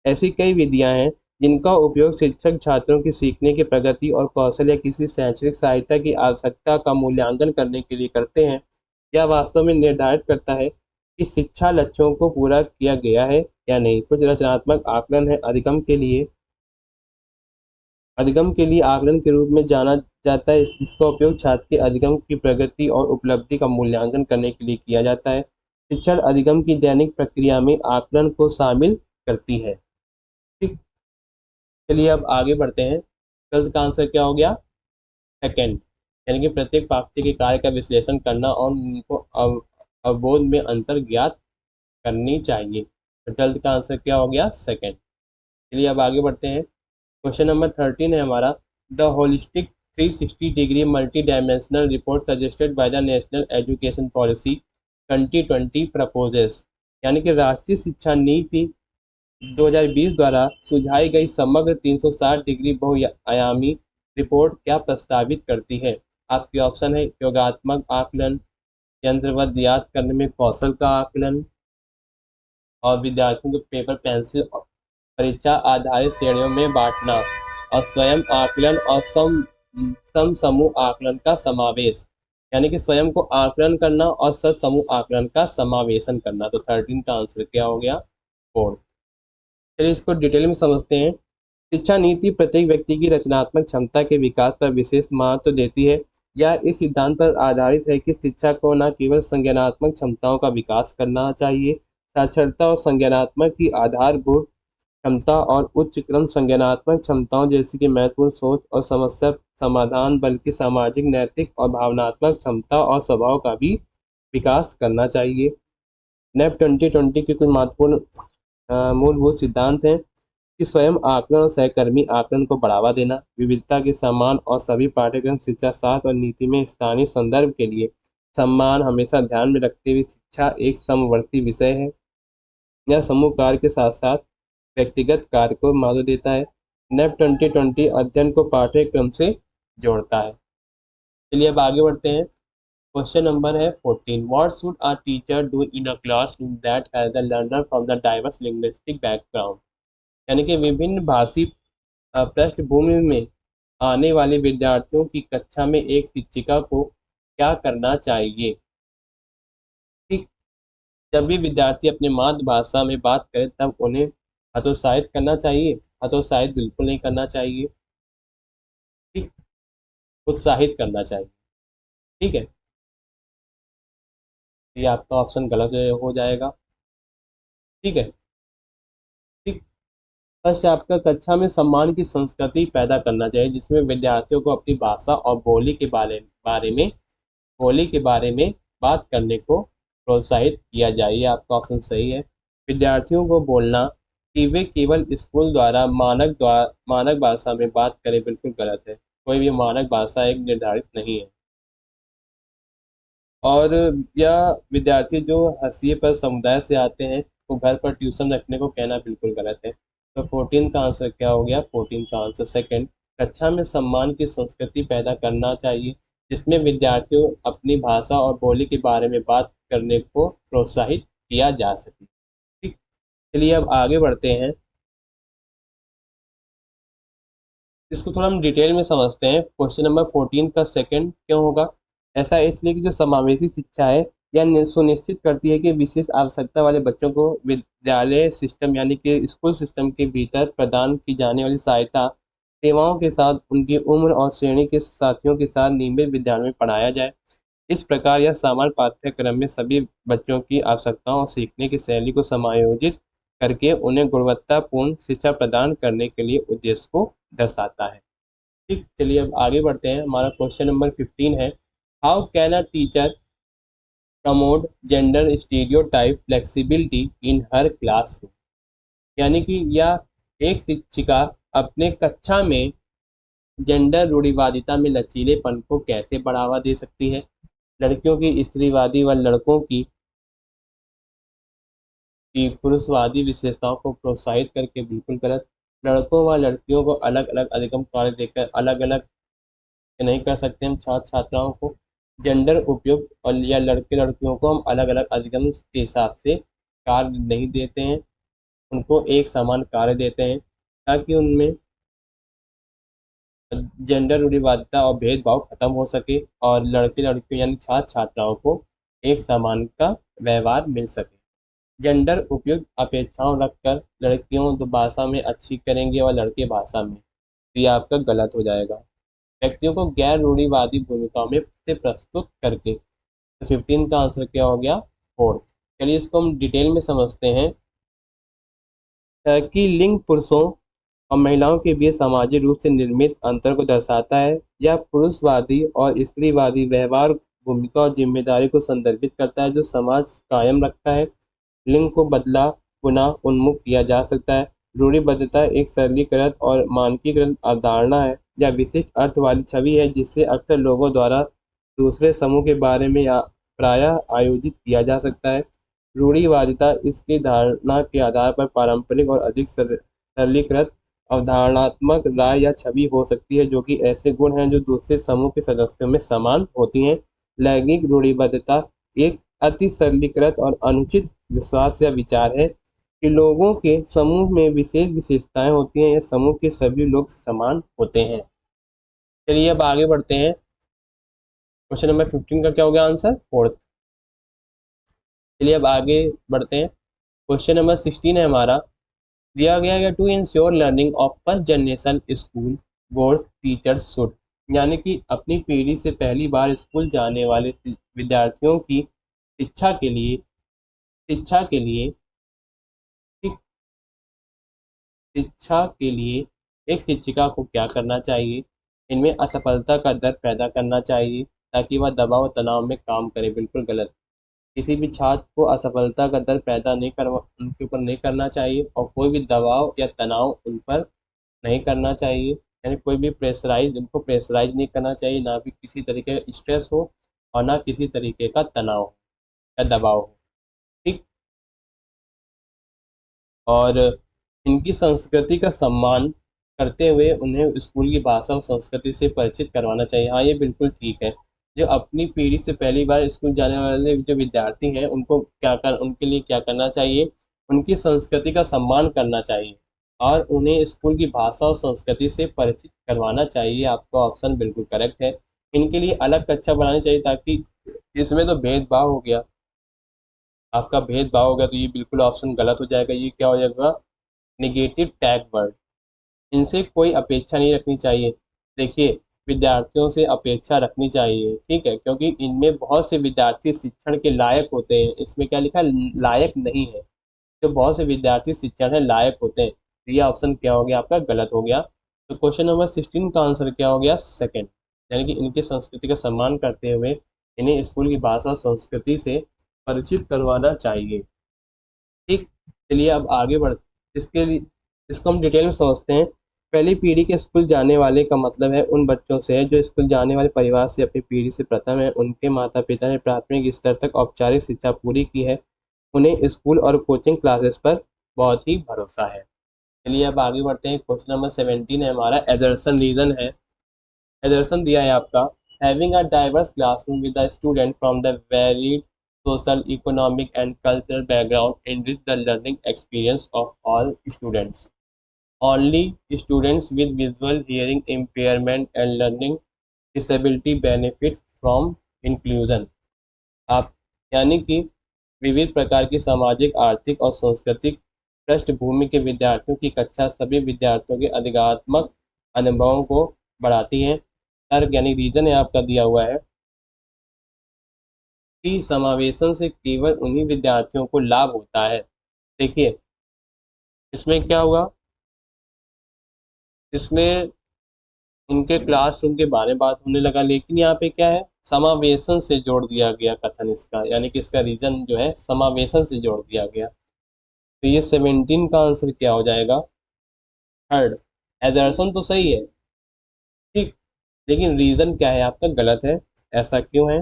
ऐसी कई विधियां हैं जिनका उपयोग शिक्षक छात्रों की सीखने की प्रगति और कौशल या किसी शैक्षणिक सहायता की आवश्यकता का मूल्यांकन करने के लिए करते हैं। यह वास्तव में निर्धारित करता है कि शिक्षा लक्ष्यों को पूरा किया गया है या नहीं। कुछ रचनात्मक आकलन है अधिगम के लिए आकलन के रूप में जाना जाता है जिसका उपयोग छात्र के अधिगम की प्रगति और उपलब्धि का मूल्यांकन करने के लिए किया जाता है। शिक्षण अधिगम की दैनिक प्रक्रिया में आकलन को शामिल करती है। ठीक, चलिए अब आगे बढ़ते हैं। ट्वेल्थ का आंसर क्या हो गया? सेकेंड, यानी कि प्रत्येक पाठ्य के कार्य का विश्लेषण करना और उनको अवबोध में अंतर ज्ञात करनी चाहिए। तो ट्वेल्थ का आंसर क्या हो गया? सेकेंड। चलिए अब आगे बढ़ते हैं। क्वेश्चन नंबर 13 है हमारा, the holistic 360 degree multi dimensional report suggested by the national education policy 2020 proposes, यानी कि राष्ट्रीय शिक्षा नीति 2020 द्वारा सुझाई गई समग्र 360 डिग्री बहुआयामी रिपोर्ट क्या प्रस्तावित करती है? आपके ऑप्शन है योगात्मक आकलन, यंत्रवत याद करने में कौशल का आकलन, और विद्यार्थियों को पेपर पेंसिल परीक्षा आधारित श्रेणियों में बांटना, और स्वयं आकलन और सम समूह आकलन का समावेश, यानी कि स्वयं को आकलन करना और सह समूह आकलन का समावेशन करना। तो 13 का आंसर क्या हो गया? 4। चलिए इसको डिटेल में समझते हैं। शिक्षा नीति प्रत्येक व्यक्ति की रचनात्मक क्षमता के विकास पर विशेष महत्व देती है। यह इस सिद्धांत पर आधारित है कि शिक्षा को न केवल संज्ञानात्मक क्षमताओं का विकास करना चाहिए, साक्षरता और संज्ञानात्मक की आधारभूत क्षमता और उच्च क्रम संज्ञानात्मक क्षमताओं जैसे कि महत्वपूर्ण सोच और समस्या समाधान, बल्कि सामाजिक, नैतिक और भावनात्मक क्षमता और स्वभाव का भी विकास करना चाहिए। नेप 2020 के कुछ महत्वपूर्ण मूलभूत सिद्धांत हैं कि स्वयं आकलन और सहकर्मी आकलन को बढ़ावा देना, विविधता के सम्मान और सभी पाठ्यक्रम शिक्षा शास्त्र और नीति में स्थानीय संदर्भ के लिए सम्मान हमेशा ध्यान में रखते हुए शिक्षा एक समवर्ती विषय है। यह समूह कार्य के साथ साथ व्यक्तिगत कार्य को महत्व देता है। नेप 2020 अध्ययन को पाठ्यक्रम से जोड़ता है। चलिए अब आगे बढ़ते हैं। क्वेश्चन नंबर है 14, what should a teacher do in a classroom that has the learner from the diverse linguistic background, यानी कि विभिन्न भाषी पृष्ठभूमि में आने वाले विद्यार्थियों की कक्षा में एक शिक्षिका को क्या करना चाहिए? ठीक, जब भी विद्यार्थी अपनी मातृभाषा में बात करें तब उन्हें हतोत्साहित करना चाहिए? हतोत्साहित बिल्कुल नहीं करना चाहिए। ठीक, उत्साहित करना चाहिए। ठीक है, ये आपका ऑप्शन गलत हो जाएगा। ठीक है। ठीक, बस आपका कक्षा में सम्मान की संस्कृति पैदा करना चाहिए जिसमें विद्यार्थियों को अपनी भाषा और बोली के बारे में बात करने को प्रोत्साहित किया जाए। ये आपका ऑप्शन सही है। विद्यार्थियों को बोलना कि वे केवल स्कूल द्वारा मानक भाषा में बात करें बिल्कुल गलत है। कोई भी मानक भाषा एक निर्धारित नहीं है। और यह विद्यार्थी जो हंसिए पर समुदाय से आते हैं वो घर पर ट्यूशन रखने को कहना बिल्कुल गलत है। तो 14 का आंसर क्या हो गया? 14 का आंसर सेकंड, कक्षा में सम्मान की संस्कृति पैदा करना चाहिए जिसमें विद्यार्थियों अपनी भाषा और बोली के बारे में बात करने को प्रोत्साहित किया जा सके। ठीक, चलिए अब आगे बढ़ते हैं। इसको थोड़ा हम डिटेल में समझते हैं। क्वेश्चन नंबर 14 का सेकंड क्यों होगा? ऐसा इसलिए कि जो समावेशी शिक्षा है यह सुनिश्चित करती है कि विशेष आवश्यकता वाले बच्चों को विद्यालय सिस्टम यानी कि स्कूल सिस्टम के भीतर प्रदान की जाने वाली सहायता सेवाओं के साथ उनकी उम्र और श्रेणी के साथियों के साथ नियमित विद्यालय में पढ़ाया जाए। इस प्रकार यह सामान्य पाठ्यक्रम में सभी बच्चों की आवश्यकताओं और सीखने की शैली को समायोजित करके उन्हें गुणवत्तापूर्ण शिक्षा प्रदान करने के लिए उद्देश्य को दर्शाता है। ठीक, चलिए अब आगे बढ़ते हैं। हमारा क्वेश्चन नंबर 15 है, how can a teacher promote gender stereotype flexibility in her classroom, यानी कि यह एक शिक्षिका अपने कक्षा में जेंडर रूढ़िवादिता में लचीलेपन को कैसे बढ़ावा दे सकती है? लड़कियों की स्त्रीवादी व लड़कों की पुरुषवादी विशेषताओं को प्रोत्साहित करके बिल्कुल गलत। लड़कों व लड़कियों को अलग अलग अधिगम कार्य देकर अलग अलग नहीं कर सकते हम छात्र छात्राओं को। जेंडर उपयुक्त और या लड़के लड़कियों को हम अलग अलग अधिगम के हिसाब से कार्य नहीं देते हैं, उनको एक समान कार्य देते हैं ताकि उनमें जेंडर रूढ़िवादिता और भेदभाव खत्म हो सके और लड़के लड़कियों यानी छात्र छात्राओं को एक समान का व्यवहार मिल सके। जेंडर उपयुक्त अपेक्षाओं रखकर लड़कियों तो भाषा में अच्छी करेंगे और लड़के भाषा में, तो ये आपका गलत हो जाएगा। व्यक्तियों को गैर रूढ़िवादी भूमिकाओं में से प्रस्तुत करके, तो 15 का आंसर क्या हो गया? फोर्थ। चलिए इसको हम डिटेल में समझते हैं। कि लिंग पुरुषों और महिलाओं के बीच सामाजिक रूप से निर्मित अंतर को दर्शाता है। यह पुरुषवादी और स्त्रीवादी व्यवहार, भूमिका और जिम्मेदारी को संदर्भित करता है जो समाज कायम रखता है। लिंग को बदला पुनः उन्मुख किया जा सकता है। रूढ़िबद्धता एक सरलीकृत और मानकीकृत अवधारणा है या विशिष्ट अर्थ वाली छवि है जिससे अक्सर लोगों द्वारा दूसरे समूह के बारे में या प्रायः आयोजित किया जा सकता है। रूढ़िवादिता इसकी धारणा के आधार पर पारंपरिक और अधिक सरलीकृत अवधारणात्मक राय या छवि हो सकती है जो कि ऐसे गुण हैं जो दूसरे समूह के सदस्यों में समान होती हैं। लैंगिक रूढ़िबद्धता एक अति सरलीकृत और अनुचित विश्वास या विचार है कि लोगों के समूह में विशेष विशेषताएं होती हैं या समूह के सभी लोग समान होते हैं। चलिए अब आगे बढ़ते हैं। क्वेश्चन नंबर 15 का क्या हो गया आंसर? फोर्थ। चलिए अब आगे बढ़ते हैं। क्वेश्चन नंबर 16 है हमारा। दिया गया है to ensure learning of first generation school goers teachers should, यानी कि अपनी पीढ़ी से पहली बार स्कूल जाने वाले विद्यार्थियों की शिक्षा के लिए शिक्षा के लिए शिक्षा के लिए एक शिक्षिका को क्या करना चाहिए? इनमें असफलता का डर पैदा करना चाहिए ताकि वह दबाव तनाव में काम करे। बिल्कुल गलत। किसी भी छात्र को असफलता का डर पैदा नहीं करवा उनके ऊपर नहीं करना चाहिए और कोई भी दबाव या तनाव उन पर नहीं करना चाहिए। यानी कोई भी प्रेशराइज उनको प्रेशराइज नहीं करना चाहिए, ना भी किसी तरीके का स्ट्रेस हो और ना किसी तरीके का तनाव हो या दबाव हो। ठीक। और इनकी संस्कृति का सम्मान करते हुए उन्हें स्कूल की भाषा और संस्कृति से परिचित करवाना चाहिए। हाँ, ये बिल्कुल ठीक है। जो अपनी पीढ़ी से पहली बार स्कूल जाने वाले जो विद्यार्थी हैं उनको उनके लिए क्या करना चाहिए? उनकी संस्कृति का सम्मान करना चाहिए और उन्हें स्कूल की भाषा और संस्कृति से परिचित करवाना चाहिए। आपका ऑप्शन बिल्कुल करेक्ट है। इनके लिए अलग कक्षा बनानी चाहिए ताकि इसमें तो भेदभाव हो गया, आपका भेदभाव हो गया, तो ये बिल्कुल ऑप्शन गलत हो जाएगा। ये क्या हो जाएगा? Negative tag word. इनसे कोई अपेक्षा नहीं रखनी चाहिए। देखिए, विद्यार्थियों से अपेक्षा रखनी चाहिए, ठीक है, क्योंकि इनमें बहुत से विद्यार्थी शिक्षण के लायक होते हैं। इसमें क्या लिखा है? लायक नहीं है। तो बहुत से विद्यार्थी शिक्षण है लायक होते हैं, तो ये ऑप्शन क्या हो गया? आपका गलत हो गया। तो क्वेश्चन नंबर 16 का आंसर क्या हो गया? सेकंड। यानी कि इनकी संस्कृति का सम्मान करते हुए इन्हें स्कूल की भाषा और संस्कृति से परिचित करवाना चाहिए। ठीक। चलिए अब आगे बढ़ इसके लिए इसको हम डिटेल में समझते हैं। पहली पीढ़ी के स्कूल जाने वाले का मतलब है उन बच्चों से जो स्कूल जाने वाले परिवार से अपनी पीढ़ी से प्रथम है। उनके माता पिता ने प्राथमिक स्तर तक औपचारिक शिक्षा पूरी की है। उन्हें स्कूल और कोचिंग क्लासेस पर बहुत ही भरोसा है। चलिए अब आगे बढ़ते हैं। क्वेश्चन नंबर 17 है हमारा। एजर्सन रीजन है। एजर्सन दिया है आपका। Having a diverse classroom with the student from the varied social, economic, and cultural background enrich the learning experience of all students. Only students with visual hearing impairment and learning disability benefit from inclusion. आप यानी कि विविध प्रकार की सामाजिक, आर्थिक और सांस्कृतिक पृष्ठभूमि के विद्यार्थियों की कक्षा सभी विद्यार्थियों के अधिगमात्मक अनुभवों को बढ़ाती है। तर्क यानी रीजन है आपका दिया हुआ है कि समावेशन से केवल उन्हीं विद्यार्थियों को लाभ होता है। देखिए, इसमें क्या हुआ? इसमें उनके क्लासरूम के बारे में बात होने लगा, लेकिन यहाँ पे क्या है? समावेशन से जोड़ दिया गया कथन इसका, यानी कि इसका रीजन जो है समावेशन से जोड़ दिया गया। तो ये 17 का आंसर क्या हो जाएगा? थर्ड। एजर्सन तो सही है, ठीक, लेकिन रीजन क्या है आपका? गलत है। ऐसा क्यों है?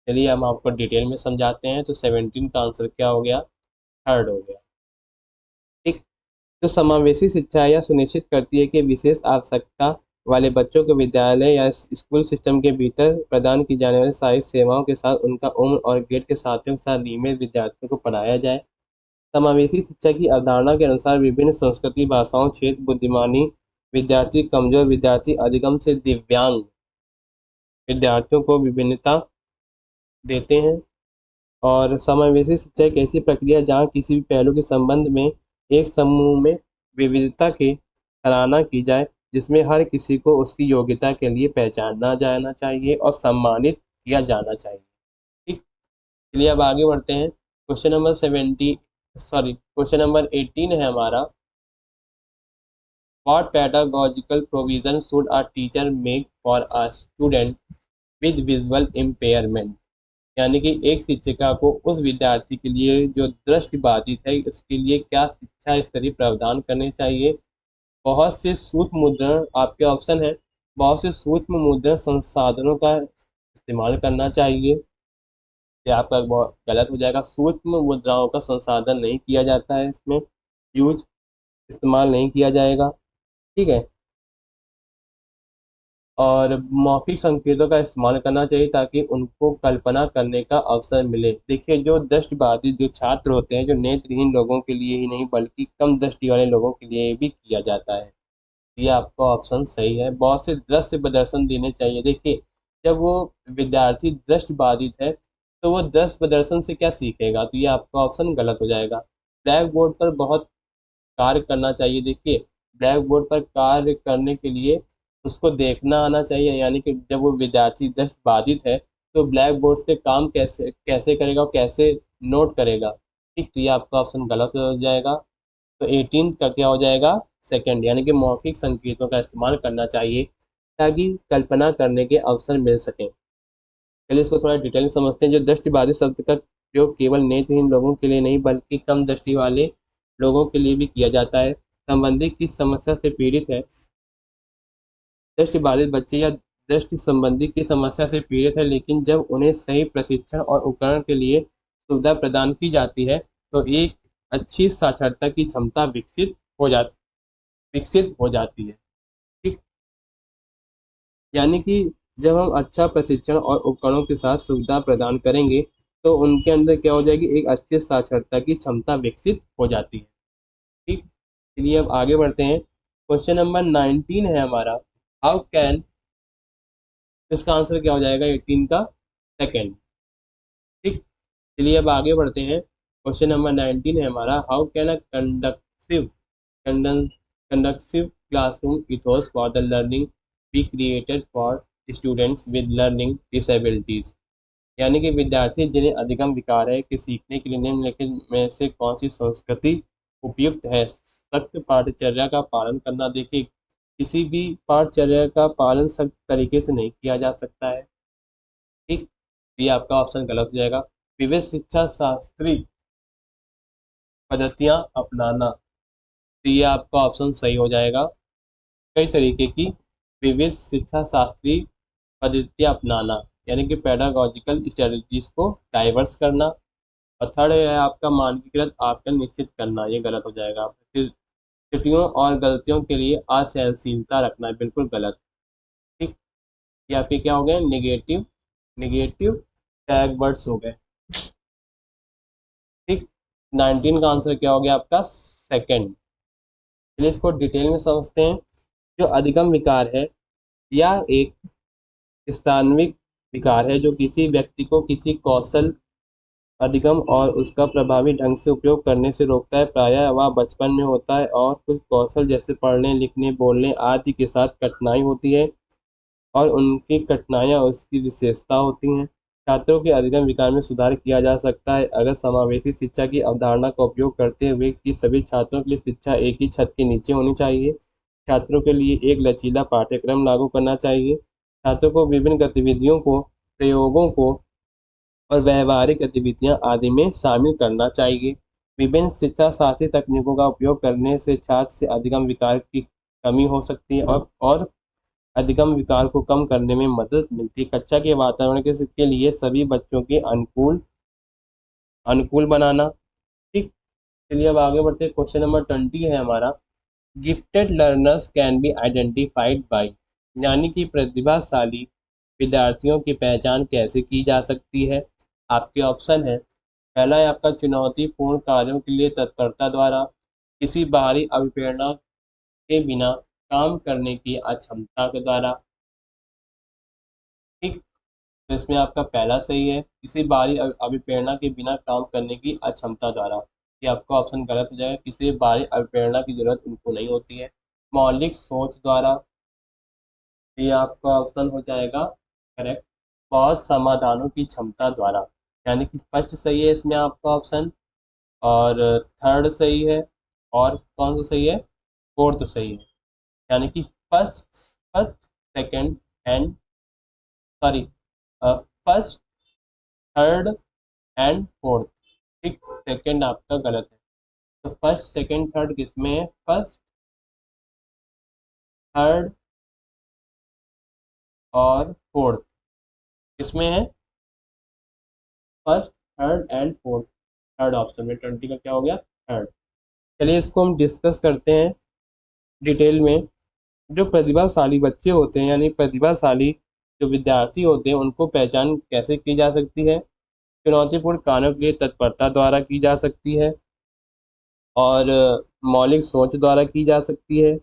चलिए हम आपको डिटेल में समझाते हैं। तो 17 का आंसर क्या हो गया? थर्ड हो गया। ठीक। तो समावेशी शिक्षा यह सुनिश्चित करती है कि विशेष आवश्यकता वाले बच्चों को विद्यालय या स्कूल सिस्टम के भीतर प्रदान की जाने वाली सारी सेवाओं के साथ उनका उम्र और ग्रेड के साथियों के साथ नियमित विद्यार्थियों को पढ़ाया जाए। समावेशी शिक्षा की अवधारणा के अनुसार विभिन्न संस्कृति, भाषाओं, क्षेत्र, बुद्धिमानी विद्यार्थी, कमजोर विद्यार्थी, अधिगम से दिव्यांग विद्यार्थियों को विभिन्नता देते हैं। और समावेशी शिक्षा एक ऐसी प्रक्रिया जहाँ किसी भी पहलू के संबंध में एक समूह में विविधता की सराहना की जाए, जिसमें हर किसी को उसकी योग्यता के लिए पहचाना जाना चाहिए और सम्मानित किया जाना चाहिए। ठीक, चलिए अब आगे बढ़ते हैं। क्वेश्चन नंबर 18 है हमारा। What pedagogical provision should a teacher make for a student with visual impairment? यानी कि एक शिक्षिका को उस विद्यार्थी के लिए जो दृष्टिबाधित है उसके लिए क्या शिक्षा स्तरीय प्रावधान करने चाहिए। बहुत से सूक्ष्म मुद्रण आपके ऑप्शन है। बहुत से सूक्ष्म मुद्रण संसाधनों का इस्तेमाल करना चाहिए। ये आपका बहुत गलत हो जाएगा। सूक्ष्म मुद्राओं का संसाधन नहीं किया जाता है, इसमें यूज इस्तेमाल नहीं किया जाएगा। ठीक है। और मौखिक संकेतों का इस्तेमाल करना चाहिए ताकि उनको कल्पना करने का अवसर मिले। देखिए, जो दृष्टिबाधित जो छात्र होते हैं, जो नेत्रहीन लोगों के लिए ही नहीं बल्कि कम दृष्टि वाले लोगों के लिए भी किया जाता है। ये आपका ऑप्शन सही है। बहुत से दृश्य प्रदर्शन देने चाहिए। देखिए, जब वो विद्यार्थी दृष्टिबाधित है तो वो दृश्य प्रदर्शन से क्या सीखेगा, तो ये आपका ऑप्शन गलत हो जाएगा। ब्लैक बोर्ड पर बहुत कार्य करना चाहिए। देखिए, ब्लैक बोर्ड पर कार्य करने के लिए उसको देखना आना चाहिए। यानी कि जब वो विद्यार्थी दृष्ट बाधित है तो ब्लैक बोर्ड से काम कैसे कैसे करेगा और कैसे नोट करेगा। ठीक, तो ये आपका ऑप्शन गलत हो जाएगा। तो 18 का क्या हो जाएगा, सेकंड, यानी कि मौखिक संकेतों का इस्तेमाल करना चाहिए ताकि कल्पना करने के अवसर मिल सके। चलिए इसको थोड़ा डिटेल में समझते हैं। जो दृष्टिबाधित शब्द का प्रयोग केवल नेत्रहीन लोगों के लिए नहीं बल्कि कम दृष्टि वाले लोगों के लिए भी किया जाता है। संबंधी किस समस्या से पीड़ित है। दृष्टि बाधित बच्चे या दृष्टि संबंधी की समस्या से पीड़ित है, लेकिन जब उन्हें सही प्रशिक्षण और उपकरण के लिए सुविधा प्रदान की जाती है तो एक अच्छी साक्षरता की क्षमता विकसित हो जाती है। ठीक, यानी कि जब हम अच्छा प्रशिक्षण और उपकरणों के साथ सुविधा प्रदान करेंगे तो उनके अंदर क्या हो जाएगी, एक अच्छी साक्षरता की क्षमता विकसित हो जाती है। ठीक, चलिए अब आगे बढ़ते हैं। क्वेश्चन नंबर 19 है हमारा। हाउ कैन, इसका आंसर क्या हो जाएगा 18 का, सेकंड। ठीक, चलिए अब आगे बढ़ते हैं। क्वेश्चन नंबर 19 है हमारा। How can a conducive classroom ethos for the learning be created for students with learning disabilities. यानी कि विद्यार्थी जिन्हें अधिगम विकार है कि सीखने के लिए निम्नलिखित में से कौन सी संस्कृति उपयुक्त है। सख्त पाठचर्या का पालन करना। देखिए, किसी भी पाठचर्या का पालन सख्त तरीके से नहीं किया जा सकता है। ठीक, ये आपका ऑप्शन गलत हो जाएगा। विविध शिक्षा शास्त्री पद्धतियां अपनाना, तो ये आपका ऑप्शन सही हो जाएगा। कई तरीके की विविध शिक्षा शास्त्री पद्धतियां अपनाना, यानी कि पेडागोजिकल स्ट्रेटजीज को डाइवर्स करना। और थर्ड है आपका मानकीकृत आकलन निश्चित करना, ये गलत हो जाएगा। फिर त्रुटियों और गलतियों के लिए असहनशीलता रखना, बिल्कुल गलत। ठीक, ये आपके क्या हो गए, निगेटिव निगेटिव टैग वर्ड्स हो गए। ठीक, 19 का आंसर क्या हो गया आपका, सेकंड। चलिए इसको डिटेल में समझते हैं। जो अधिगम विकार है या एक स्थान्विक विकार है जो किसी व्यक्ति को किसी कौशल अधिगम और उसका प्रभावी ढंग से उपयोग करने से रोकता है। प्रायः वह बचपन में होता है और कुछ कौशल जैसे पढ़ने, लिखने, बोलने आदि के साथ कठिनाई होती है और उनकी कठिनाइयाँ उसकी विशेषता होती हैं। छात्रों के अधिगम विकार में सुधार किया जा सकता है अगर समावेशी शिक्षा की अवधारणा का उपयोग करते हुए कि सभी छात्रों के लिए शिक्षा एक ही छत के नीचे होनी चाहिए। छात्रों के लिए एक लचीला पाठ्यक्रम लागू करना चाहिए। छात्रों को विभिन्न गतिविधियों को, प्रयोगों को और व्यवहारिक गतिविधियां आदि में शामिल करना चाहिए। विभिन्न शिक्षा शास्त्री तकनीकों का उपयोग करने से छात्र से अधिगम विकार की कमी हो सकती है और अधिगम विकार को कम करने में मदद मिलती है। कक्षा के वातावरण के लिए सभी बच्चों के अनुकूल अनुकूल बनाना। ठीक, चलिए अब आगे बढ़ते हैं। क्वेश्चन नंबर 20 है हमारा। Gifted learners can be identified by, यानी कि प्रतिभाशाली विद्यार्थियों की पहचान कैसे की जा सकती है। आपके ऑप्शन है। पहला है आपका चुनौतीपूर्ण कार्यों के लिए तत्परता द्वारा, किसी बाहरी अभिप्रेरणा के बिना काम करने की अक्षमता के द्वारा। ठीक, तो इसमें आपका पहला सही है, किसी बाहरी अभिप्रेरणा के बिना काम करने की अक्षमता द्वारा। ये आपका ऑप्शन गलत हो जाएगा, किसी बाहरी अभिप्रेरणा की जरूरत उनको नहीं होती है। मौलिक सोच द्वारा, ये आपका ऑप्शन हो जाएगा करेक्ट। बहुत समाधानों की क्षमता द्वारा, यानी कि फर्स्ट सही है इसमें आपका ऑप्शन, और थर्ड सही है, और कौन सा सही है, फोर्थ सही है। यानी कि first, first, second and, sorry, first, third and fourth. ठीक, सेकंड आपका गलत है। तो फर्स्ट सेकंड थर्ड किसमें है, फर्स्ट, थर्ड और फोर्थ किसमें है, first, third and fourth. Third option में 20 का क्या हो गया, थर्ड। चलिए इसको हम डिस्कस करते हैं डिटेल में। जो प्रतिभाशाली बच्चे होते हैं, यानी प्रतिभाशाली जो विद्यार्थी होते हैं, उनको पहचान कैसे की जा सकती है। चुनौतीपूर्ण कार्यों के लिए तत्परता द्वारा की जा सकती है, और मौलिक सोच द्वारा की जा सकती है,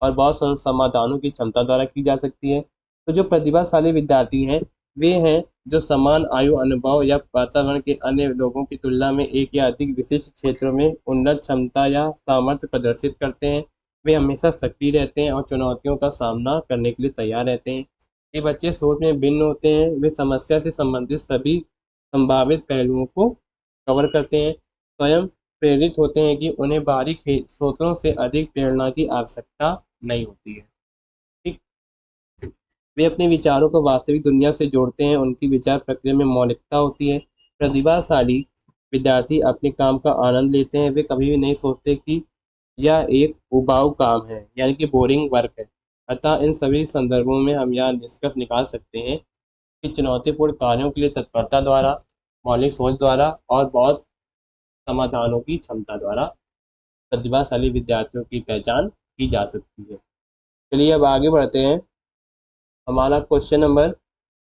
और बहुत समाधानों की क्षमता द्वारा की जा सकती है। तो जो प्रतिभाशाली विद्यार्थी हैं, वे हैं जो समान आयु, अनुभव या वातावरण के अन्य लोगों की तुलना में एक या अधिक विशिष्ट क्षेत्रों में उन्नत क्षमता या सामर्थ्य प्रदर्शित करते हैं। वे हमेशा सक्रिय रहते हैं और चुनौतियों का सामना करने के लिए तैयार रहते हैं। ये बच्चे सोच में भिन्न होते हैं, वे समस्या से संबंधित सभी संभावित पहलुओं को कवर करते हैं, स्वयं प्रेरित होते हैं कि उन्हें बाहरी स्रोतों से अधिक प्रेरणा की आवश्यकता नहीं होती है। ठीक, वे अपने विचारों को वास्तविक दुनिया से जोड़ते हैं, उनकी विचार प्रक्रिया में मौलिकता होती है। प्रतिभाशाली विद्यार्थी अपने काम का आनंद लेते हैं, वे कभी भी नहीं सोचते कि यह एक उबाऊ काम है, यानी कि बोरिंग वर्क है। अतः इन सभी संदर्भों में हम यह निष्कर्ष निकाल सकते हैं कि चुनौतीपूर्ण कार्यों के लिए तत्परता द्वारा, मौलिक सोच द्वारा और बहुत समाधानों की क्षमता द्वारा प्रतिभाशाली विद्यार्थियों की पहचान की जा सकती है। चलिए अब आगे बढ़ते हैं। हमारा क्वेश्चन नंबर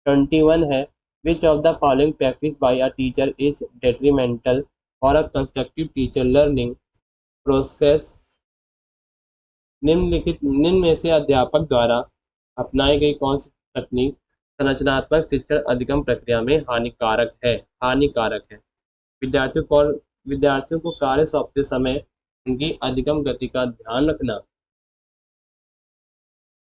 21 है। विच of the following practice by a teacher is detrimental for a constructive teacher learning process. निम्न में से अध्यापक द्वारा अपनाई गई कौन सी तकनीक संरचनात्मक शिक्षण अधिगम प्रक्रिया में हानिकारक है, हानिकारक है। विद्यार्थियों को कार्य सौंपते समय उनकी अधिगम गति का ध्यान रखना।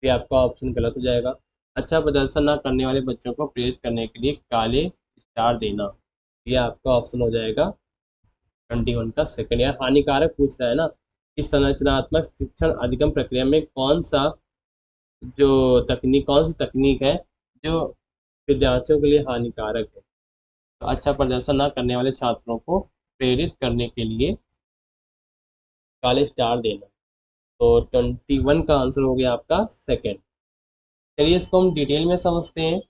ये आपका ऑप्शन गलत हो जाएगा। अच्छा प्रदर्शन न करने वाले बच्चों को प्रेरित करने के लिए काले स्टार देना। ये आपका ऑप्शन हो जाएगा 21 का सेकंड। यार हानिकारक पूछ रहा है ना, कि संरचनात्मक शिक्षण अधिगम प्रक्रिया में कौन सी तकनीक है जो विद्यार्थियों के लिए हानिकारक है। तो अच्छा प्रदर्शन न करने वाले छात्रों को प्रेरित करने के लिए काले स्टार देना। तो 21 का आंसर हो गया आपका सेकंड। चलिए इसको हम डिटेल में समझते हैं।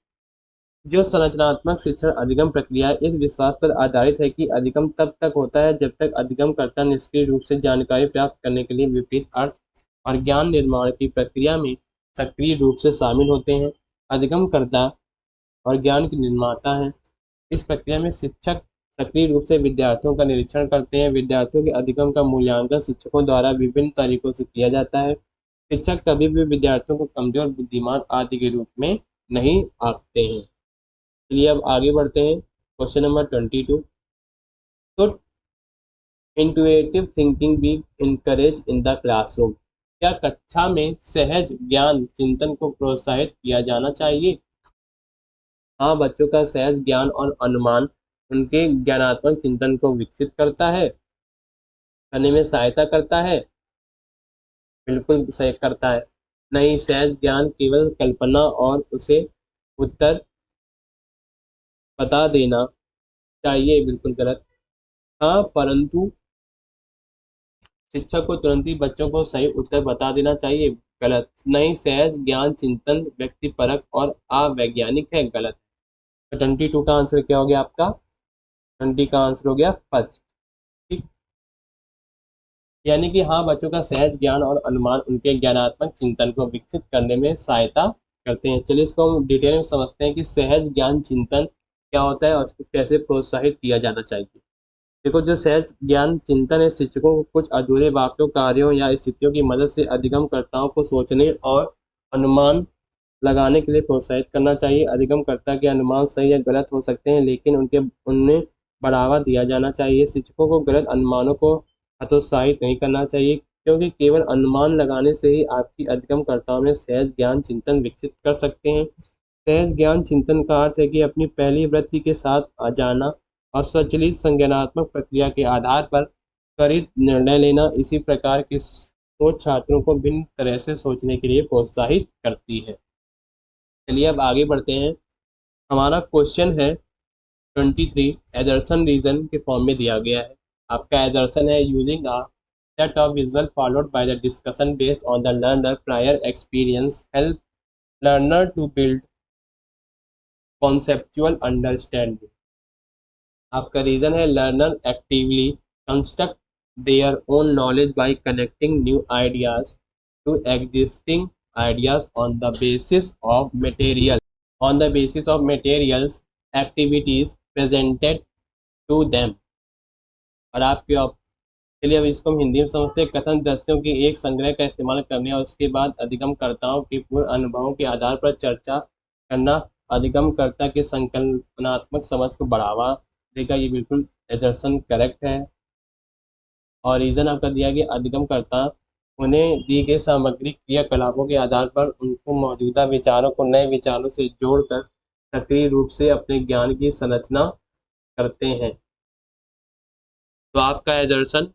जो संरचनात्मक शिक्षण अधिगम प्रक्रिया इस विश्वास पर आधारित है कि अधिगम तब तक होता है जब तक अधिगमकर्ता निष्क्रिय रूप से जानकारी प्राप्त करने के लिए विपरीत अर्थ और ज्ञान निर्माण की प्रक्रिया में सक्रिय रूप से शामिल होते हैं। अधिगमकर्ता और ज्ञान के निर्माता हैं। इस प्रक्रिया में शिक्षक सक्रिय रूप से विद्यार्थियों का निरीक्षण करते हैं। विद्यार्थियों के अधिगम का मूल्यांकन शिक्षकों द्वारा विभिन्न तरीकों से किया जाता है। शिक्षक कभी भी विद्यार्थियों को कमजोर, बुद्धिमान आदि के रूप में नहीं आंकते हैं। चलिए अब आगे बढ़ते हैं। Question number 22। तो Intuitive thinking be encourage in the classroom, क्या कक्षा में सहज ज्ञान चिंतन को प्रोत्साहित किया जाना चाहिए। हाँ, बच्चों का सहज ज्ञान और अनुमान उनके ज्ञानात्मक चिंतन को विकसित करता है, करने में सहायता करता है। बिल्कुल सही करता है। नहीं, सहज ज्ञान केवल कल्पना और उसे उत्तर बता देना चाहिए, बिल्कुल गलत। हाँ, परंतु शिक्षक को तुरंत ही बच्चों को सही उत्तर बता देना चाहिए, गलत। नहीं, सहज ज्ञान चिंतन व्यक्तिपरक और अवैज्ञानिक है, गलत। तो 22 का आंसर क्या हो गया आपका, 20 का आंसर हो गया फर्स्ट। ठीक, यानी कि हाँ, बच्चों का सहज ज्ञान और अनुमान उनके ज्ञानात्मक चिंतन को विकसित करने में सहायता करते हैं। चलिए इसको हम डिटेल में समझते हैं कि सहज ज्ञान चिंतन क्या होता है और उसको कैसे प्रोत्साहित किया जाना चाहिए। देखो, जो सहज ज्ञान चिंतन है, शिक्षकों को कुछ अधूरे वाक्यों, कार्यों या स्थितियों की मदद से अधिगमकर्ताओं को सोचने और अनुमान लगाने के लिए प्रोत्साहित करना चाहिए। अधिगमकर्ता के अनुमान सही या गलत हो सकते हैं, लेकिन उनमें बढ़ावा दिया जाना चाहिए। शिक्षकों को गलत अनुमानों को हतोत्साहित नहीं करना चाहिए, क्योंकि केवल अनुमान लगाने से ही आपकी अधिगमकर्ताओं में सहज ज्ञान चिंतन विकसित कर सकते हैं। सहज ज्ञान चिंतन का अर्थ है कि अपनी पहली वृत्ति के साथ आ जाना और स्वचालित संज्ञानात्मक प्रक्रिया के आधार पर त्वरित निर्णय लेना। इसी प्रकार की सोच छात्रों को भिन्न तरह से सोचने के लिए प्रोत्साहित करती है। चलिए अब आगे बढ़ते हैं। हमारा क्वेश्चन है 23, एजर्सन रीजन के फॉर्म में दिया गया है। आपका एजर्सन है, using a set of visual followed by the discussion based on the learner prior experience help learner to build conceptual understanding. आपका रीजन है, learner actively construct their own knowledge by connecting new ideas to existing ideas on the basis of materials activities presented to them। और आपके चलिए अब इसको हम हिंदी में समझते हैं। कथन दस्यों की एक संग्रह का इस्तेमाल करने और उसके बाद अधिगमकर्ताओं के पूर्ण अनुभवों के आधार पर चर्चा करना अधिगमकर्ता के संकल्पनात्मक समझ को बढ़ावा देगा। ये बिल्कुल एजर्सन करेक्ट है। और रीजन आपका दिया गया, अधिगमकर्ता उन्हें दी गई सामग्री क्रियाकलापों के आधार पर उनको मौजूदा विचारों को नए विचारों से जोड़कर सक्रिय रूप से अपने ज्ञान की संरचना करते हैं। तो आपका एजर्सन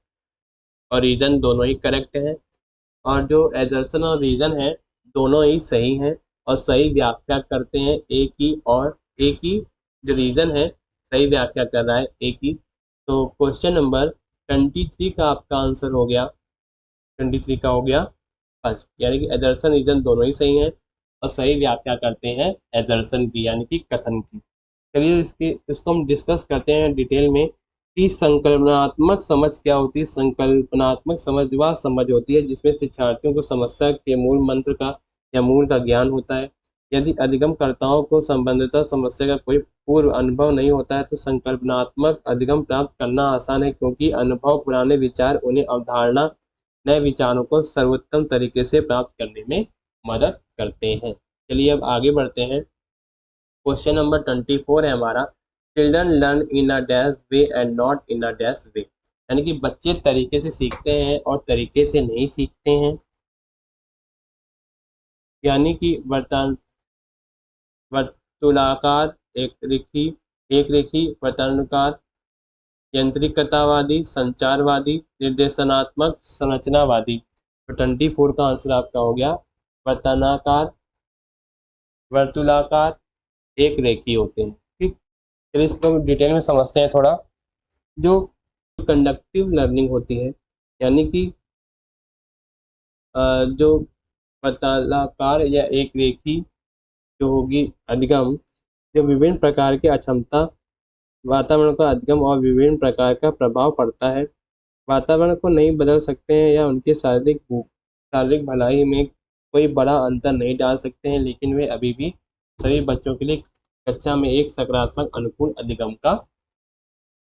और रीजन दोनों ही करेक्ट है। और जो एजर्सन और रीजन है दोनों ही सही हैं और सही व्याख्या करते हैं एक ही जो रीजन है सही व्याख्या कर रहा है एक ही। तो क्वेश्चन नंबर 23 का आपका आंसर हो गया, 23 का हो गया फर्स्ट, यानी कि एजर्सन रीजन दोनों ही सही हैं और सही व्याख्या करते हैं एजर्सन की, यानी कि कथन की। चलिए इसको हम डिस्कस करते हैं डिटेल में कि संकल्पनात्मक समझ क्या होती है। संकल्पनात्मक समझ वह समझ होती है जिसमें शिक्षार्थियों को समस्या के मूल मंत्र का या मूल का ज्ञान होता है। यदि अधिगमकर्ताओं को संबंधित समस्या का कोई पूर्व अनुभव नहीं होता है तो संकल्पनात्मक अधिगम प्राप्त करना आसान है, क्योंकि अनुभव पुराने विचार उन्हें अवधारणा नए विचारों को सर्वोत्तम तरीके से प्राप्त करने में मदद करते हैं। चलिए अब आगे बढ़ते हैं। क्वेश्चन नंबर 24 है हमारा, children learn in a dash way and not in a dash way. यानी कि बच्चे तरीके से सीखते हैं और तरीके से नहीं सीखते हैं। यानी कि वर्तुलाकार, एक रेखी, वर्तनाकार, यंत्रिकतावादी, संचारवादी, निर्देशनात्मक, संरचनावादी। तो 24 का आंसर आपका हो गया वर्तनाकार, वर्तुलाकार, एक रेखी होते हैं। ठीक, चलिए इसको डिटेल में समझते हैं थोड़ा। जो कंडक्टिव लर्निंग होती है, यानी कि जो वर्तुलाकार या एक रेखी जो होगी अधिगम, जो विभिन्न प्रकार के अक्षमता वातावरण का अधिगम और विभिन्न प्रकार का प्रभाव पड़ता है। वातावरण को नहीं बदल सकते हैं या उनके शारीरिक भलाई में कोई बड़ा अंतर नहीं डाल सकते हैं, लेकिन वे अभी भी सभी बच्चों के लिए कक्षा में एक सकारात्मक अनुकूल अधिगम का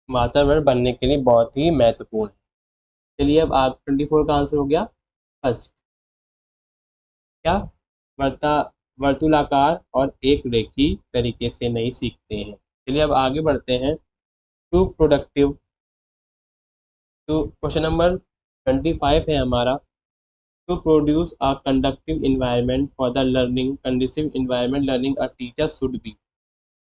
वातावरण बनने के लिए बहुत ही महत्वपूर्ण है। चलिए अब आप 24 का आंसर हो गया फर्स्ट, क्या वर्ता वर्तुलाकार और एक रेखी तरीके से नहीं सीखते हैं। चलिए अब आगे बढ़ते हैं टू क्वेश्चन नंबर 25 है हमारा, to produce a conductive environment for the learning, conducive environment learning a teacher should be.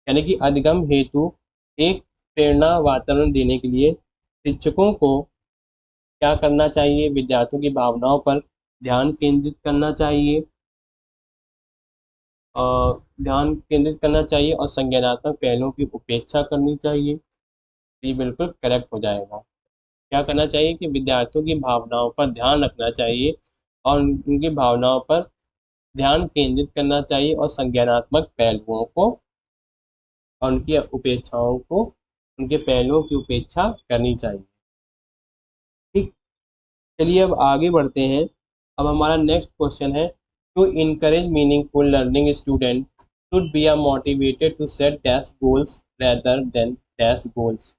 यानी कि अधिगम हेतु एक प्रेरणा वातावरण देने के लिए शिक्षकों को क्या करना चाहिए? विद्यार्थियों की भावनाओं पर ध्यान केंद्रित करना चाहिए, और संज्ञानात्मक पहलुओं की उपेक्षा करनी चाहिए। तो ये बिल्कुल करेक्ट हो जाएगा। क्या करना चाहिए कि विद्यार्थियों की भावनाओं पर ध्यान रखना चाहिए और उनकी भावनाओं पर ध्यान केंद्रित करना चाहिए और संज्ञानात्मक पहलुओं को और उनके पहलुओं की उपेक्षा करनी चाहिए। ठीक, चलिए अब आगे बढ़ते हैं। अब हमारा नेक्स्ट क्वेश्चन है, to encourage meaningful learning student should be motivated to set dash goals rather than dash goals.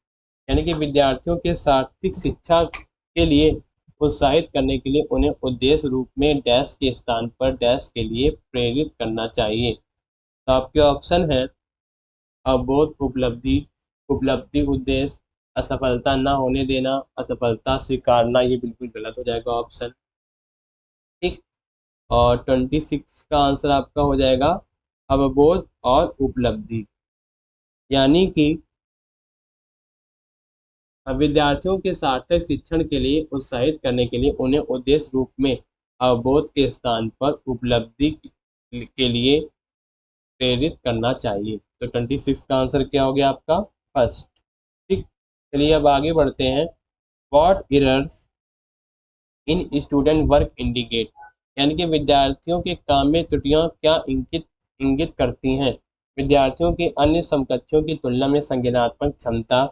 यानी कि विद्यार्थियों के सार्थक शिक्षा के लिए उत्साहित करने के लिए उन्हें उद्देश्य रूप में डैश के स्थान पर डैश के लिए प्रेरित करना चाहिए। तो आपके ऑप्शन है अबोध, उपलब्धि, उपलब्धि उद्देश्य, असफलता न होने देना, असफलता स्वीकारना। ये बिल्कुल गलत हो जाएगा ऑप्शन। ठीक। और 26 का आंसर आपका हो जाएगा अवबोध और उपलब्धि। यानी कि विद्यार्थियों के सार्थक शिक्षण के लिए उत्साहित करने के लिए उन्हें उद्देश्य रूप में अवबोध के स्थान पर उपलब्धि के लिए प्रेरित करना चाहिए। तो 26 का आंसर क्या हो गया आपका? फर्स्ट। ठीक। चलिए अब आगे बढ़ते हैं। What errors in student work indicate. यानी कि विद्यार्थियों के काम में त्रुटियां क्या इंगित इंगित करती हैं। विद्यार्थियों के अन्य समकक्षों की तुलना में संज्ञानात्मक क्षमता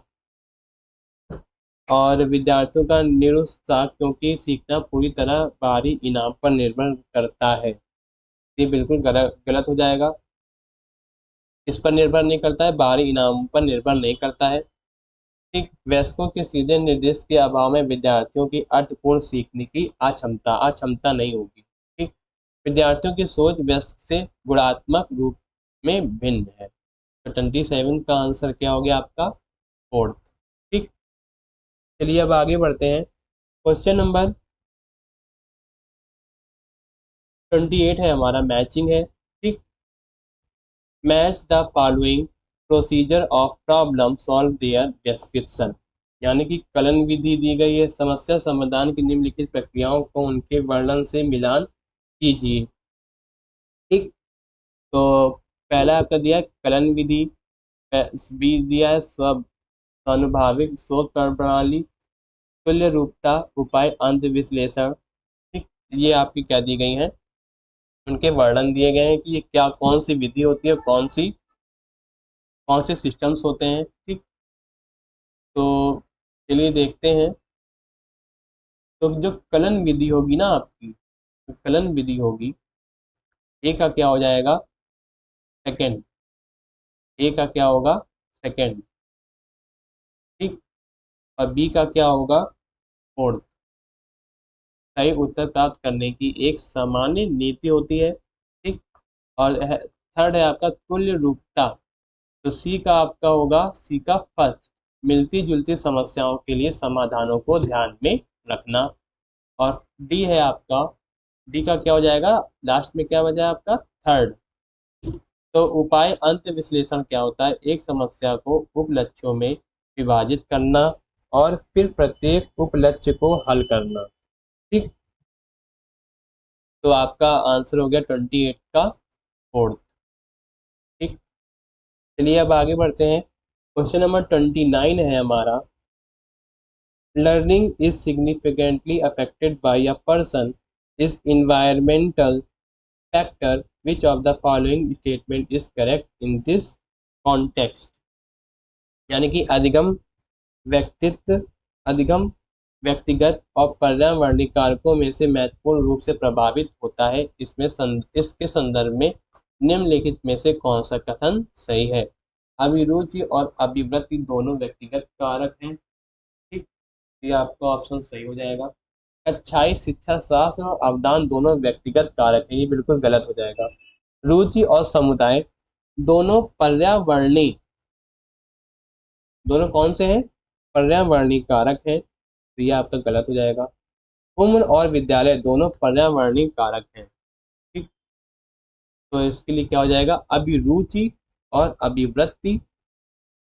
और विद्यार्थियों का निरुत्साह, क्योंकि सीखना पूरी तरह बाहरी इनाम पर निर्भर करता है। ये बिल्कुल गलत गलत हो जाएगा। इस पर निर्भर नहीं करता है, बाहरी इनाम पर निर्भर नहीं करता है। ठीक। वयस्कों के सीधे निर्देश के अभाव में विद्यार्थियों की अर्थपूर्ण सीखने की अक्षमता अक्षमता नहीं होगी। ठीक। विद्यार्थियों की सोच वयस्क से गुणात्मक रूप में भिन्न है। तो 27 का आंसर क्या हो गया आपका? फोर्थ। ठीक। चलिए अब आगे बढ़ते हैं। क्वेश्चन नंबर 28 है हमारा, मैचिंग है। ठीक। Match the following procedure of problem solve their description. यानी कि कलन विधि दी गई है, समस्या समाधान की निम्नलिखित प्रक्रियाओं को उनके वर्णन से मिलान कीजिए। ठीक। तो पहला आपका दिया है कलन विधि, बी दिया है स्वानुभाविक शोध प्रणाली, तुल्य रूपता, उपाय, अंत विश्लेषण। ठीक। ये आपकी क्या दी गई हैं, उनके वर्णन दिए गए हैं कि ये क्या कौन सी विधि होती है, कौन से सिस्टम्स होते हैं। ठीक। तो चलिए देखते हैं। तो जो कलन विधि होगी ना आपकी, जो कलन विधि होगी, ए का क्या हो जाएगा? सेकंड। ए का क्या होगा? सेकंड। ठीक। और बी का क्या होगा? फोर्थ। सही उत्तर प्राप्त करने की एक सामान्य नीति होती है। ठीक। और थर्ड है आपका तुल्य रूपता। तो सी का आपका होगा, सी का फर्स्ट, मिलती जुलती समस्याओं के लिए समाधानों को ध्यान में रखना। और डी है आपका, डी का क्या हो जाएगा? लास्ट में क्या बचा है आपका? थर्ड। तो उपाय अंत विश्लेषण क्या होता है? एक समस्या को उप लक्ष्यों में विभाजित करना और फिर प्रत्येक उप लक्ष्य को हल करना। ठीक। तो आपका आंसर हो गया 28 का फोर्थ। ठीक। चलिए अब आगे बढ़ते हैं। क्वेश्चन नंबर 29 है हमारा, learning is significantly affected by a person is environmental factor, which of the following statement is correct in this context। यानी कि अधिगम व्यक्तिगत और पर्यावरणीय कारकों में से महत्वपूर्ण रूप से प्रभावित होता है। इसके संदर्भ में निम्नलिखित में से कौन सा कथन सही है? अभिरुचि और अभिवृत्ति दोनों व्यक्तिगत कारक हैं। ठीक। ये आपका ऑप्शन सही हो जाएगा। अच्छाई, शिक्षा, शास्त्र और अवदान दोनों व्यक्तिगत कारक हैं। ये बिल्कुल गलत हो जाएगा। रुचि और समुदाय दोनों पर्यावरणीय, दोनों कौन से हैं? पर्यावरणीय कारक हैं। तो ये आपका गलत हो जाएगा। उम्र और विद्यालय दोनों पर्यावरणीय कारक हैं। ठीक। तो इसके लिए क्या हो जाएगा? अभिरुचि और अभिवृत्ति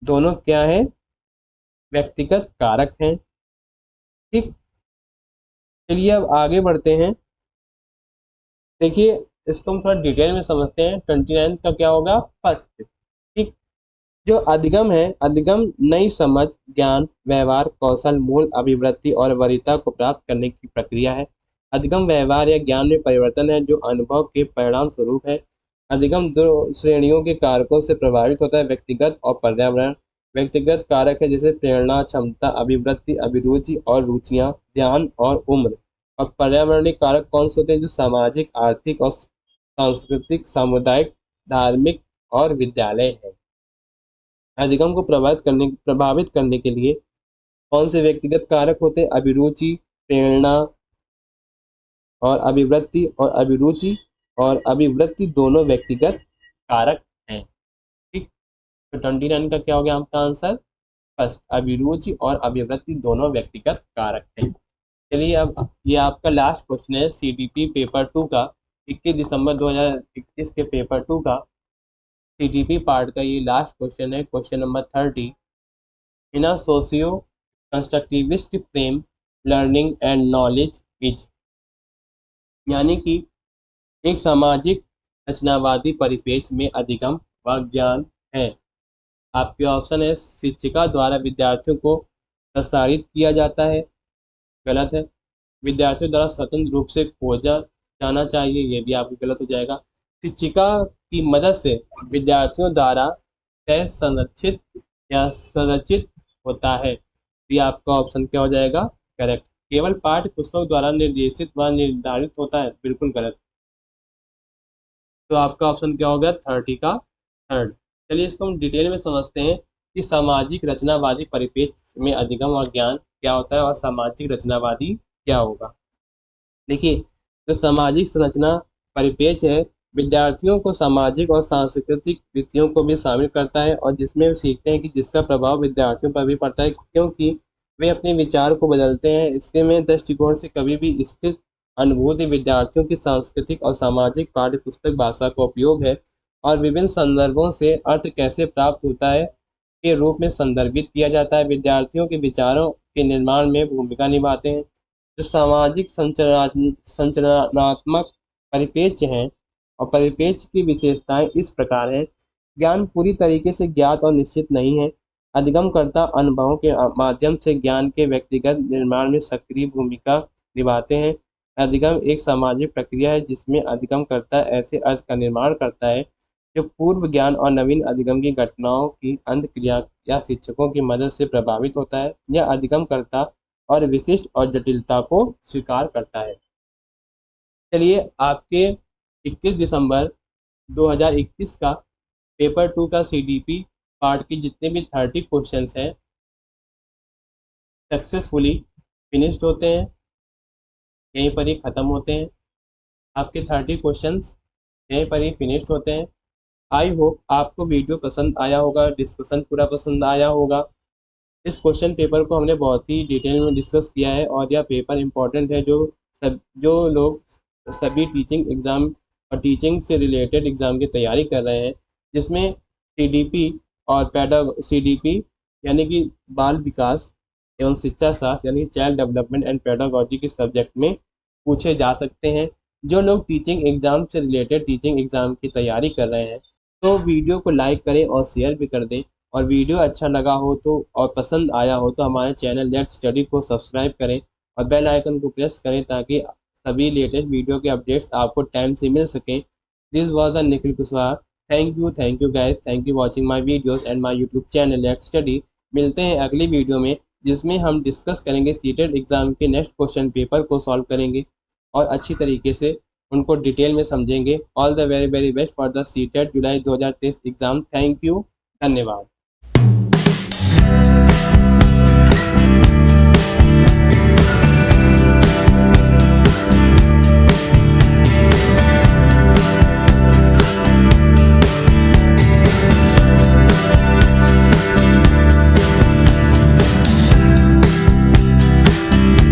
दोनों क्या है? व्यक्तिगत कारक हैं। ठीक। चलिए अब आगे बढ़ते हैं। देखिए, इसको हम थोड़ा डिटेल में समझते हैं। 29 का क्या होगा? फर्स्ट। ठीक। जो अधिगम है, अधिगम नई समझ, ज्ञान, व्यवहार, कौशल, मूल, अभिवृत्ति और वरीयता को प्राप्त करने की प्रक्रिया है। अधिगम व्यवहार या ज्ञान में परिवर्तन है जो अनुभव के परिणाम स्वरूप है। अधिगम दो श्रेणियों के कारकों से प्रभावित होता है, व्यक्तिगत और पर्यावरण। व्यक्तिगत कारक है जैसे प्रेरणा, क्षमता, अभिवृत्ति, अभिरुचि और रुचियां, ध्यान और उम्र। और पर्यावरणीय कारक कौन से होते हैं? जो सामाजिक, आर्थिक और सांस्कृतिक, सामुदायिक, धार्मिक और विद्यालय है। अधिगम को प्रभावित करने के लिए कौन से व्यक्तिगत कारक होते हैं? अभिरुचि, प्रेरणा और अभिवृत्ति दोनों व्यक्तिगत कारक हैं। ठीक, तो 29 का क्या हो गया आपका आंसर? फर्स्ट, अभिरुचि और अभिवृत्ति दोनों व्यक्तिगत कारक हैं। चलिए अब ये आपका लास्ट क्वेश्चन है सीडीपी पेपर 2 का, 21 दिसंबर 2021 के पेपर 2 का सीडीपी पार्ट का ये लास्ट क्वेश्चन है, question number 30। In a socio constructivist frame learning and knowledge is, यानी कि एक सामाजिक रचनावादी परिप्रेक्ष्य में अधिगम व ज्ञान है। आपके ऑप्शन है शिक्षिका द्वारा विद्यार्थियों को प्रसारित किया जाता है, गलत है। विद्यार्थियों द्वारा स्वतंत्र रूप से खोजा जाना चाहिए, ये भी आपको गलत हो जाएगा। शिक्षिका की मदद से विद्यार्थियों द्वारा तय संरक्षित या संरचित होता है, ये आपका ऑप्शन क्या हो जाएगा? करेक्ट। केवल पाठ्य पुस्तक द्वारा निर्देशित व निर्धारित होता है, बिल्कुल गलत। तो आपका ऑप्शन क्या हो गया? 30 का थर्ड। चलिए इसको हम डिटेल में समझते हैं कि सामाजिक रचनावादी परिप्रेक्ष्य में अधिगम और ज्ञान क्या होता है और सामाजिक रचनावादी क्या होगा। देखिए, जो सामाजिक संरचना परिप्रेक्ष्य है, विद्यार्थियों को सामाजिक और सांस्कृतिक रीतियों को भी शामिल करता है और जिसमें वे सीखते हैं कि जिसका प्रभाव विद्यार्थियों पर भी पड़ता है, क्योंकि वे अपने विचार को बदलते हैं। इसके में दृष्टिकोण से कभी भी स्थित अनुभूति विद्यार्थियों की सांस्कृतिक और सामाजिक पाठ्य पुस्तक भाषा का उपयोग है और विभिन्न संदर्भों से अर्थ कैसे प्राप्त होता है के रूप में संदर्भित किया जाता है। विद्यार्थियों के विचारों के निर्माण में भूमिका निभाते हैं। जो सामाजिक संरचनात्मक परिप्रेक्ष्य हैं और परिप्रेक्ष्य की विशेषताएं इस प्रकार हैं। ज्ञान पूरी तरीके से ज्ञात और निश्चित नहीं है। अधिगमकर्ता अनुभवों के माध्यम से ज्ञान के व्यक्तिगत निर्माण में सक्रिय भूमिका निभाते हैं। अधिगम एक सामाजिक प्रक्रिया है जिसमें अधिगमकर्ता ऐसे अर्थ का निर्माण करता है जो पूर्व ज्ञान और नवीन अधिगम की घटनाओं की अंतक्रिया या शिक्षकों की मदद से प्रभावित होता है। यह अधिगमकर्ता और विशिष्ट और जटिलता को स्वीकार करता है। चलिए आपके 21 दिसंबर 2021 का पेपर 2 का सीडीपी पार्ट के जितने भी 30 क्वेश्चंस हैं सक्सेसफुली फिनिश्ड होते हैं, यहीं पर ही ख़त्म होते हैं। आपके 30 क्वेश्चंस यहीं पर ही फिनिश्ड होते हैं। आई होप आपको वीडियो पसंद आया होगा, डिस्कशन पूरा पसंद आया होगा। इस क्वेश्चन पेपर को हमने बहुत ही डिटेल में डिस्कस किया है और यह पेपर इम्पोर्टेंट है जो लोग सभी टीचिंग एग्ज़ाम और टीचिंग से रिलेटेड एग्ज़ाम की तैयारी कर रहे हैं, जिसमें सीडीपी और सीडीपी यानी कि बाल विकास एवं शिक्षा शास्त्र यानी चाइल्ड डेवलपमेंट एंड पेडागोजी के सब्जेक्ट में पूछे जा सकते हैं। जो लोग टीचिंग एग्ज़ाम से रिलेटेड टीचिंग एग्ज़ाम की तैयारी कर रहे हैं तो वीडियो को लाइक करें और शेयर भी कर दें, और वीडियो अच्छा लगा हो तो और पसंद आया हो तो हमारे चैनल लेट्स स्टडी को सब्सक्राइब करें और बेल आइकन को प्रेस करें ताकि सभी लेटेस्ट वीडियो के अपडेट्स आपको टाइम से मिल सकें। This was the Nikhil Kushwaha. Thank you guys, thank you watching my videos and my YouTube channel let's study. मिलते हैं अगली वीडियो में जिसमें हम डिस्कस करेंगे सीटेट एग्ज़ाम के नेक्स्ट क्वेश्चन पेपर को सॉल्व करेंगे और अच्छी तरीके से उनको डिटेल में समझेंगे। All the very very best for the CTET July 2023 exam. Thank you, धन्यवाद।